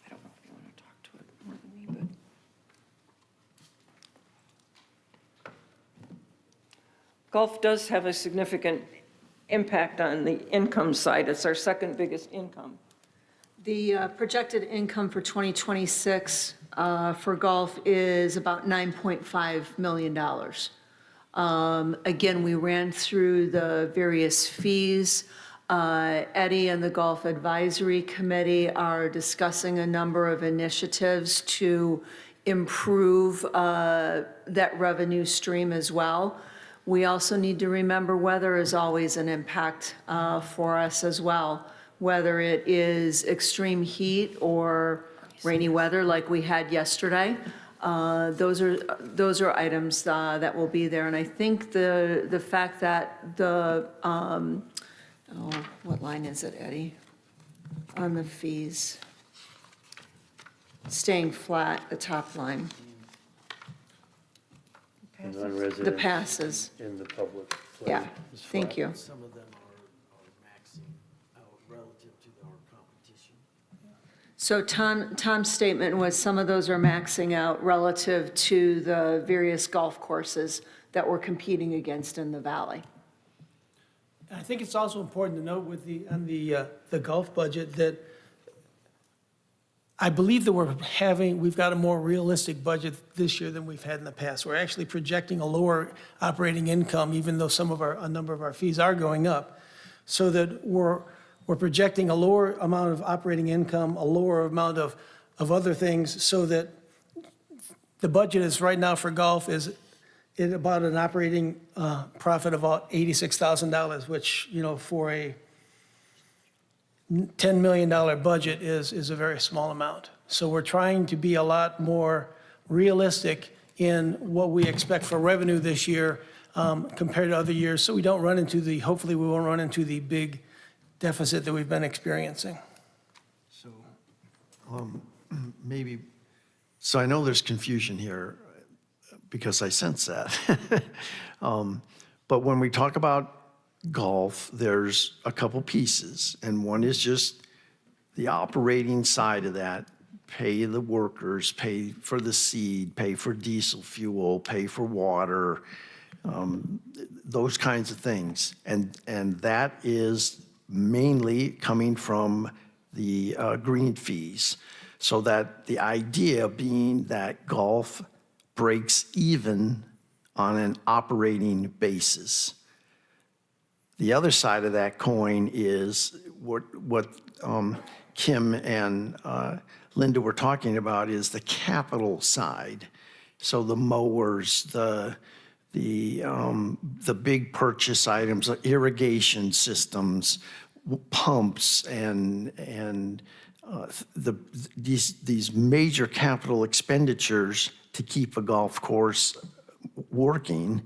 don't know if you want to talk to it more than me, but. Golf does have a significant impact on the income side. It's our second biggest income. The projected income for 2026 for golf is about $9.5 million. Again, we ran through the various fees. Eddie and the Golf Advisory Committee are discussing a number of initiatives to improve that revenue stream as well. We also need to remember weather is always an impact for us as well, whether it is extreme heat or rainy weather like we had yesterday. Those are items that will be there. And I think the fact that what line is it, Eddie? On the fees. Staying flat, the top line. And The non-residents passes, in the public. yeah, is flat. thank you. Some of them are maxing out relative to our competition. So Tom's statement was some of those are maxing out relative to the various golf courses that we're competing against in the valley. I think it's also important to note with the golf budget that I believe that we've got a more realistic budget this year than we've had in the past. We're actually projecting a lower operating income, even though a number of our fees are going up, so that we're projecting a lower amount of operating income, a lower amount of other things, so that the budget is right now for golf is at about an operating profit of about $86,000, which, for a $10 million budget is a very small amount. So we're trying to be a lot more realistic in what we expect for revenue this year compared to other years, so we don't run into hopefully we won't run into the big deficit that we've been experiencing. So so I know there's confusion here because I sense that. But when we talk about golf, there's a couple pieces, and one is just the operating side of that. Pay the workers, pay for the seed, pay for diesel fuel, pay for water, those kinds of things. And that is mainly coming from the green fees. So that the idea being that golf breaks even on an operating basis. The other side of that coin is what Kim and Linda were talking about is the capital side. So the mowers, the big purchase items, irrigation systems, pumps, and these major capital expenditures to keep a golf course working.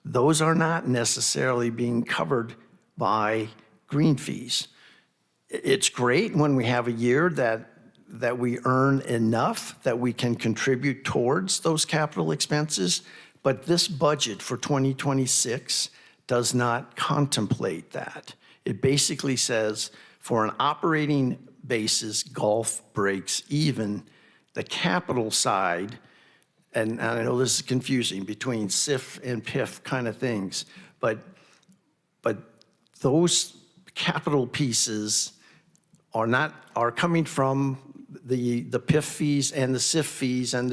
Those are not necessarily being covered by green fees. It's great when we have a year that we earn enough that we can contribute towards those capital expenses, but this budget for 2026 does not contemplate that. It basically says for an operating basis, golf breaks even. The capital side, and I know this is confusing between SIF and PIF kind of things, but those capital pieces are coming from the PIF fees and the SIF fees, and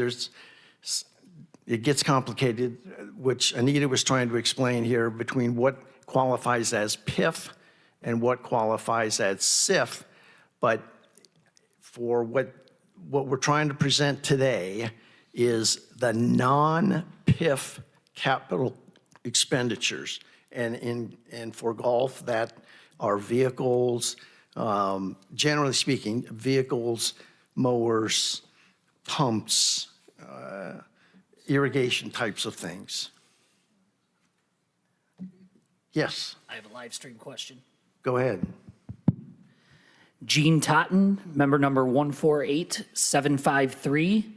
it gets complicated, which Anita was trying to explain here between what qualifies as PIF and what qualifies as SIF. But for what we're trying to present today is the non-PIF capital expenditures. And for golf, that are vehicles, generally speaking, vehicles, mowers, pumps, irrigation types of things. Yes, I have a live stream question. go ahead. Gene Totten, member number 148753.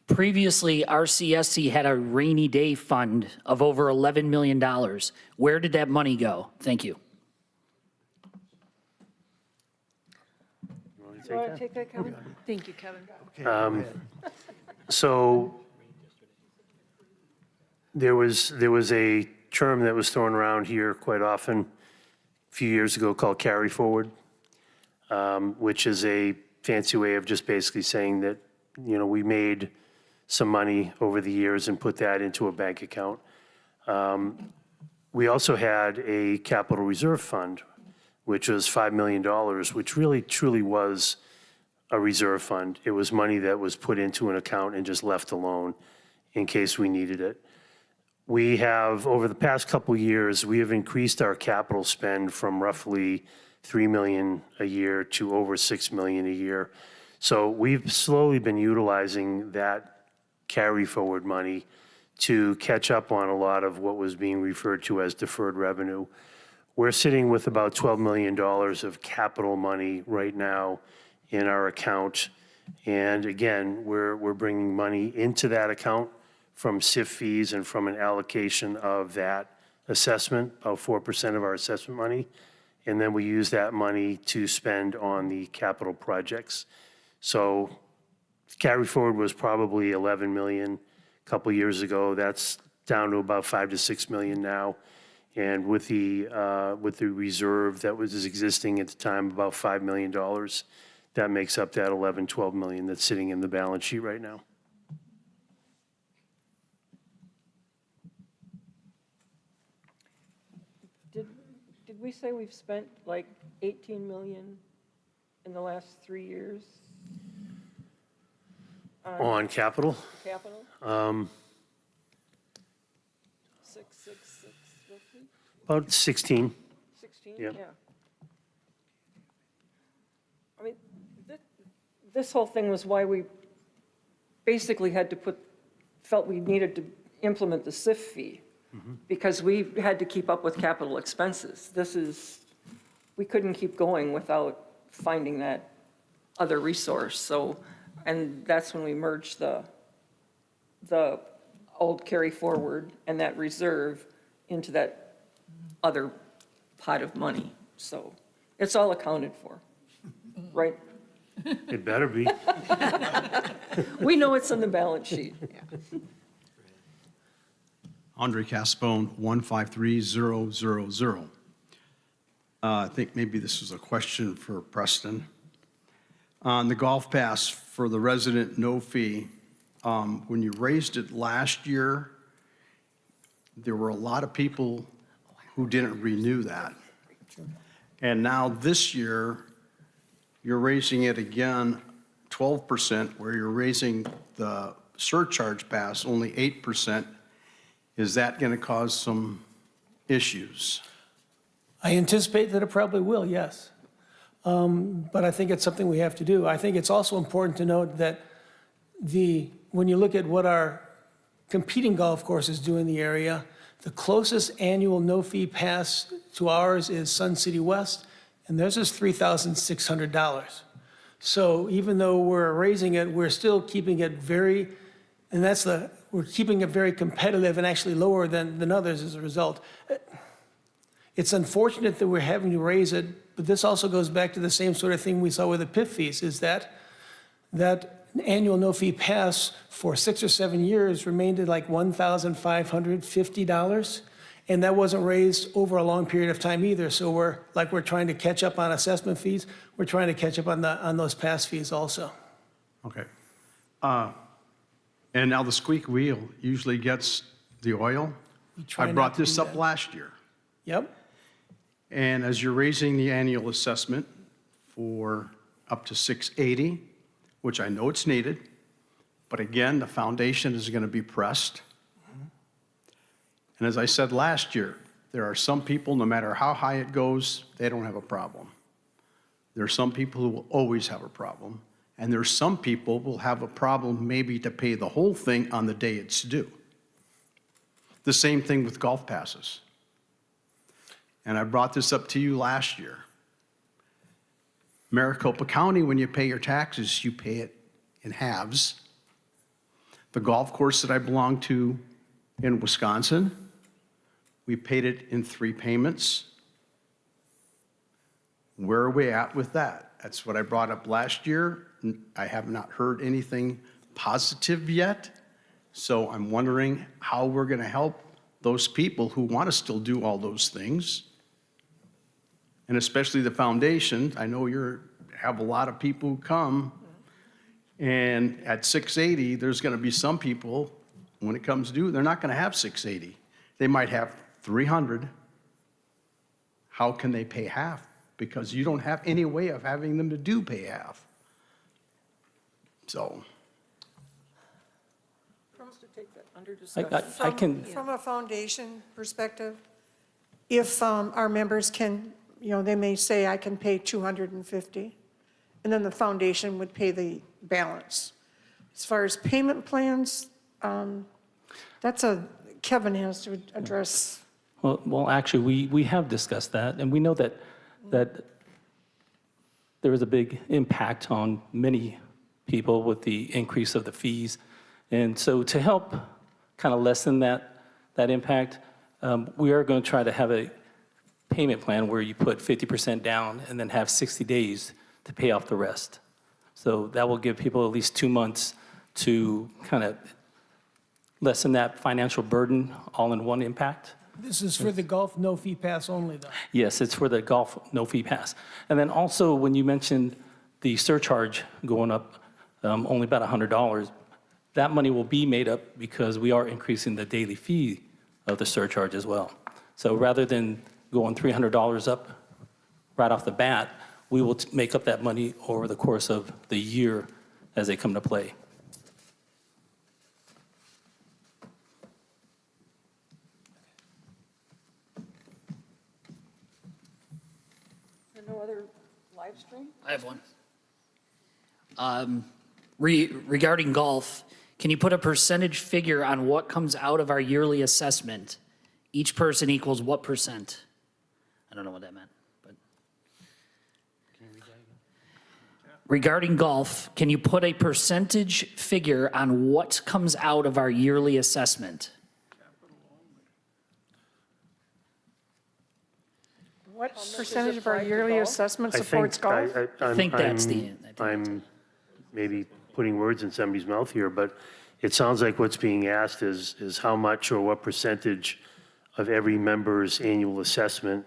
Previously, RCSC had a rainy day fund of over $11 million. Where did that money go? Thank you. You want to take that, Kevin? Thank you, Kevin. Okay, go ahead. So there was a term that was thrown around here quite often a few years ago called carry forward, which is a fancy way of just basically saying that, we made some money over the years and put that into a bank account. We also had a capital reserve fund, which was $5 million, which really truly was a reserve fund. It was money that was put into an account and just left alone in case we needed it. We have, over the past couple of years, we have increased our capital spend from roughly $3 million a year to over $6 million a year. So we've slowly been utilizing that carry forward money to catch up on a lot of what was being referred to as deferred revenue. We're sitting with about $12 million of capital money right now in our account. And again, we're bringing money into that account from SIF fees and from an allocation of that assessment of 4% of our assessment money. And then we use that money to spend on the capital projects. So carry forward was probably 11 million a couple years ago. That's down to about 5 to 6 million now. And with the reserve that was existing at the time, about $5 million, that makes up that 11, 12 million that's sitting in the balance sheet right now. Did we say we've spent like 18 million in the last 3 years On capital, capital? 6, roughly? about 16. 16? Yeah. I mean, this whole thing was why we basically had to felt we needed to implement the SIF fee, because we had to keep up with capital expenses. We couldn't keep going without finding that other resource, so, and that's when we merged the old carry forward and that reserve into that other pot of money. So it's all accounted for, right? It better be. We know it's on the balance sheet. Andre Caspone, 153000. I think maybe this is a question for Preston. On the golf pass for the resident no fee, when you raised it last year, there were a lot of people who didn't renew that. And now this year, you're raising it again 12%, where you're raising the surcharge pass only 8%. Is that going to cause some issues? I anticipate that it probably will, yes. But I think it's something we have to do. I think it's also important to note that when you look at what our competing golf courses do in the area, the closest annual no-fee pass to ours is Sun City West, and theirs is $3,600. So even though we're raising it, we're still keeping it very, and we're keeping it very competitive and actually lower than others as a result. It's unfortunate that we're having to raise it, but this also goes back to the same sort of thing we saw with the PIF fees, is that annual no-fee pass for 6 or 7 years remained at like $1,550, and that wasn't raised over a long period of time either. So we're trying to catch up on assessment fees. We're trying to catch up on those pass fees also. Okay. And now the squeak wheel usually gets the oil. We try I not brought to this do up that. last year. Yep. And as you're raising the annual assessment for up to 680, which I know it's needed, but again, the foundation is going to be pressed. And as I said last year, there are some people, no matter how high it goes, they don't have a problem. There are some people who will always have a problem. And there's some people who will have a problem maybe to pay the whole thing on the day it's due. The same thing with golf passes. And I brought this up to you last year. Maricopa County, when you pay your taxes, you pay it in halves. The golf course that I belong to in Wisconsin, we paid it in 3 payments. Where are we at with that? That's what I brought up last year. I have not heard anything positive yet. So I'm wondering how we're going to help those people who want to still do all those things. And especially the foundation. I know you have a lot of people who come, and at 680, there's going to be some people, when it comes due, they're not going to have 680. They might have 300. How can they pay half? Because you don't have any way of having them to pay half. So. To take that under discussion. I can, From a foundation perspective, if our members can, they may say, I can pay 250, and then the foundation would pay the balance. As far as payment plans, Kevin has to address. well, actually, we have discussed that, and we know that there is a big impact on many people with the increase of the fees. And so to help kind of lessen that impact, we are going to try to have a payment plan where you put 50% down and then have 60 days to pay off the rest. So that will give people at least 2 months to kind of lessen that financial burden all in one impact. This is for the golf no-fee pass only, though. Yes, it's for the golf no-fee pass. And then also, when you mentioned the surcharge going up only about $100, that money will be made up because we are increasing the daily fee of the surcharge as well. So rather than going $300 up right off the bat, we will make up that money over the course of the year as they come to play. No other live stream? I have one. Regarding golf, can you put a percentage figure on what comes out of our yearly assessment? Each person equals what percent? I don't know what that meant, but. Regarding golf, can you put a percentage figure on what comes out of our yearly assessment? What percentage of our yearly assessment I supports golf? I think that's the. I'm maybe putting words in somebody's mouth here, but it sounds like what's being asked is how much or what percentage of every member's annual assessment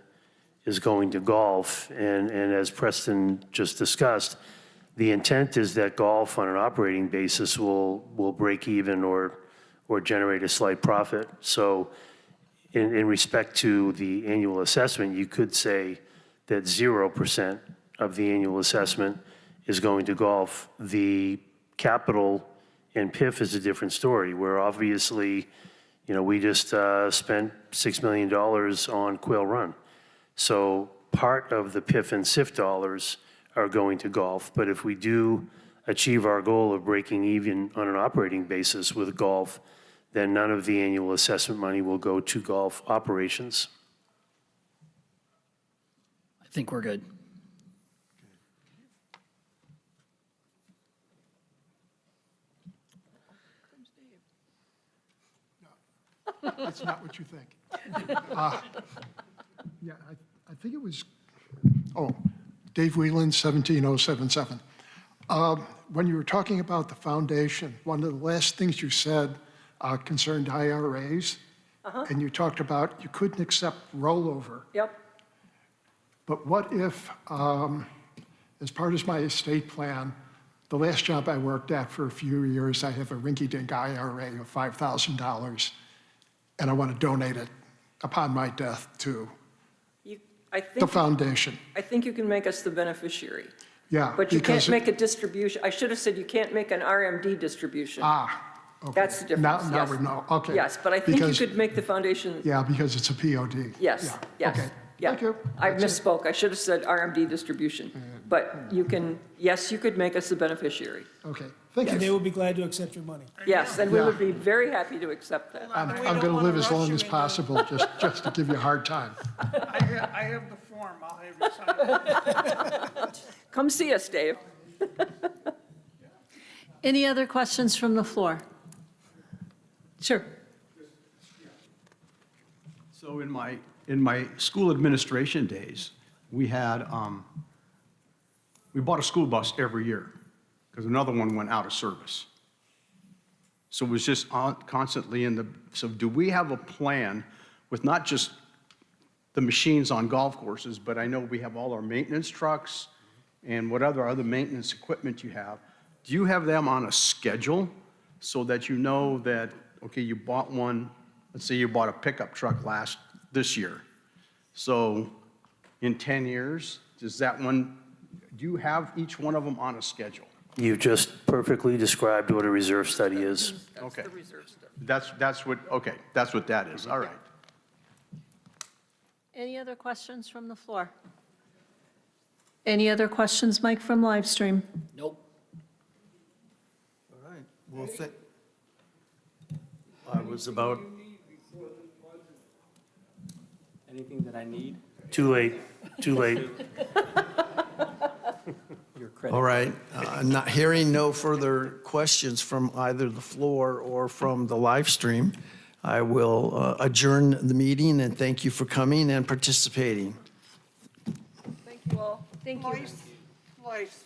is going to golf. And as Preston just discussed, the intent is that golf on an operating basis will break even or generate a slight profit. So in respect to the annual assessment, you could say that 0% of the annual assessment is going to golf. The capital and PIF is a different story, where obviously, we just spent $6 million on Quail Run. So part of the PIF and SIF dollars are going to golf. But if we do achieve our goal of breaking even on an operating basis with golf, then none of the annual assessment money will go to golf operations. I think we're good. That's not what you think. Yeah, I think it was, Dave Whelan, 17077. When you were talking about the foundation, one of the last things you said concerned IRAs, and you talked about you couldn't accept rollover. Yep. But what if, as part of my estate plan, the last job I worked at for a few years, I have a rinky-dink IRA of $5,000, and I want to donate it upon my death to the foundation. I think you can make us the beneficiary. Yeah. But you can't because make a distribution. I should have said you can't make an RMD distribution. Okay. That's the difference. Now yes. we know, okay. Yes, but I think you Because- could make the foundation. Yeah, because it's a POD. Yes, Yeah, yes. Okay, Yeah. thank you. I That's it. misspoke. I should have said RMD distribution. But you can, yes, you could make us the beneficiary. Okay, thank And they you. will be glad to accept your money. Yes, and we Yeah. would be very happy to accept that. I'm going to live as long as possible, just to give you a hard time. I have the form, I'll have you sign it. Come see us, Dave. Any other questions from the floor? Sure. So in my school administration days, we had, we bought a school bus every year because another one went out of service. So it was just constantly so do we have a plan with not just the machines on golf courses, but I know we have all our maintenance trucks and whatever other maintenance equipment you have. Do you have them on a schedule so that you know that, okay, you bought one, let's say you bought a pickup truck this year. So in 10 years, does that one, do you have each one of them on a schedule? You've just perfectly described what a reserve study is. Okay. That's what that is, all right. Any other questions from the floor? Any other questions, Mike, from live stream? Nope. All right, well, I was about, Anything that I need? Too late, too late. Your credit. all right. Not hearing no further questions from either the floor or from the live stream, I will adjourn the meeting and thank you for coming and participating. Thank you all. Thank you. Lice.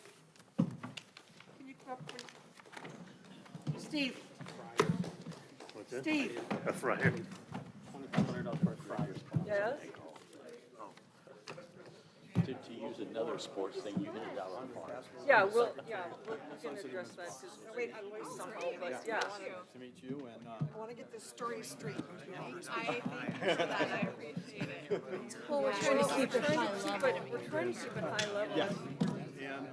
Steve. Steve. A fryer. Yes? To use another sports thing, you hit it out on the farm. Yeah, we can address that, because Wait, I'm waiting somehow, but yeah. To meet you, and I want to get this story straight. I thank you for that, I appreciate it. Well, we're trying to keep it high level. We're trying to keep it high level. And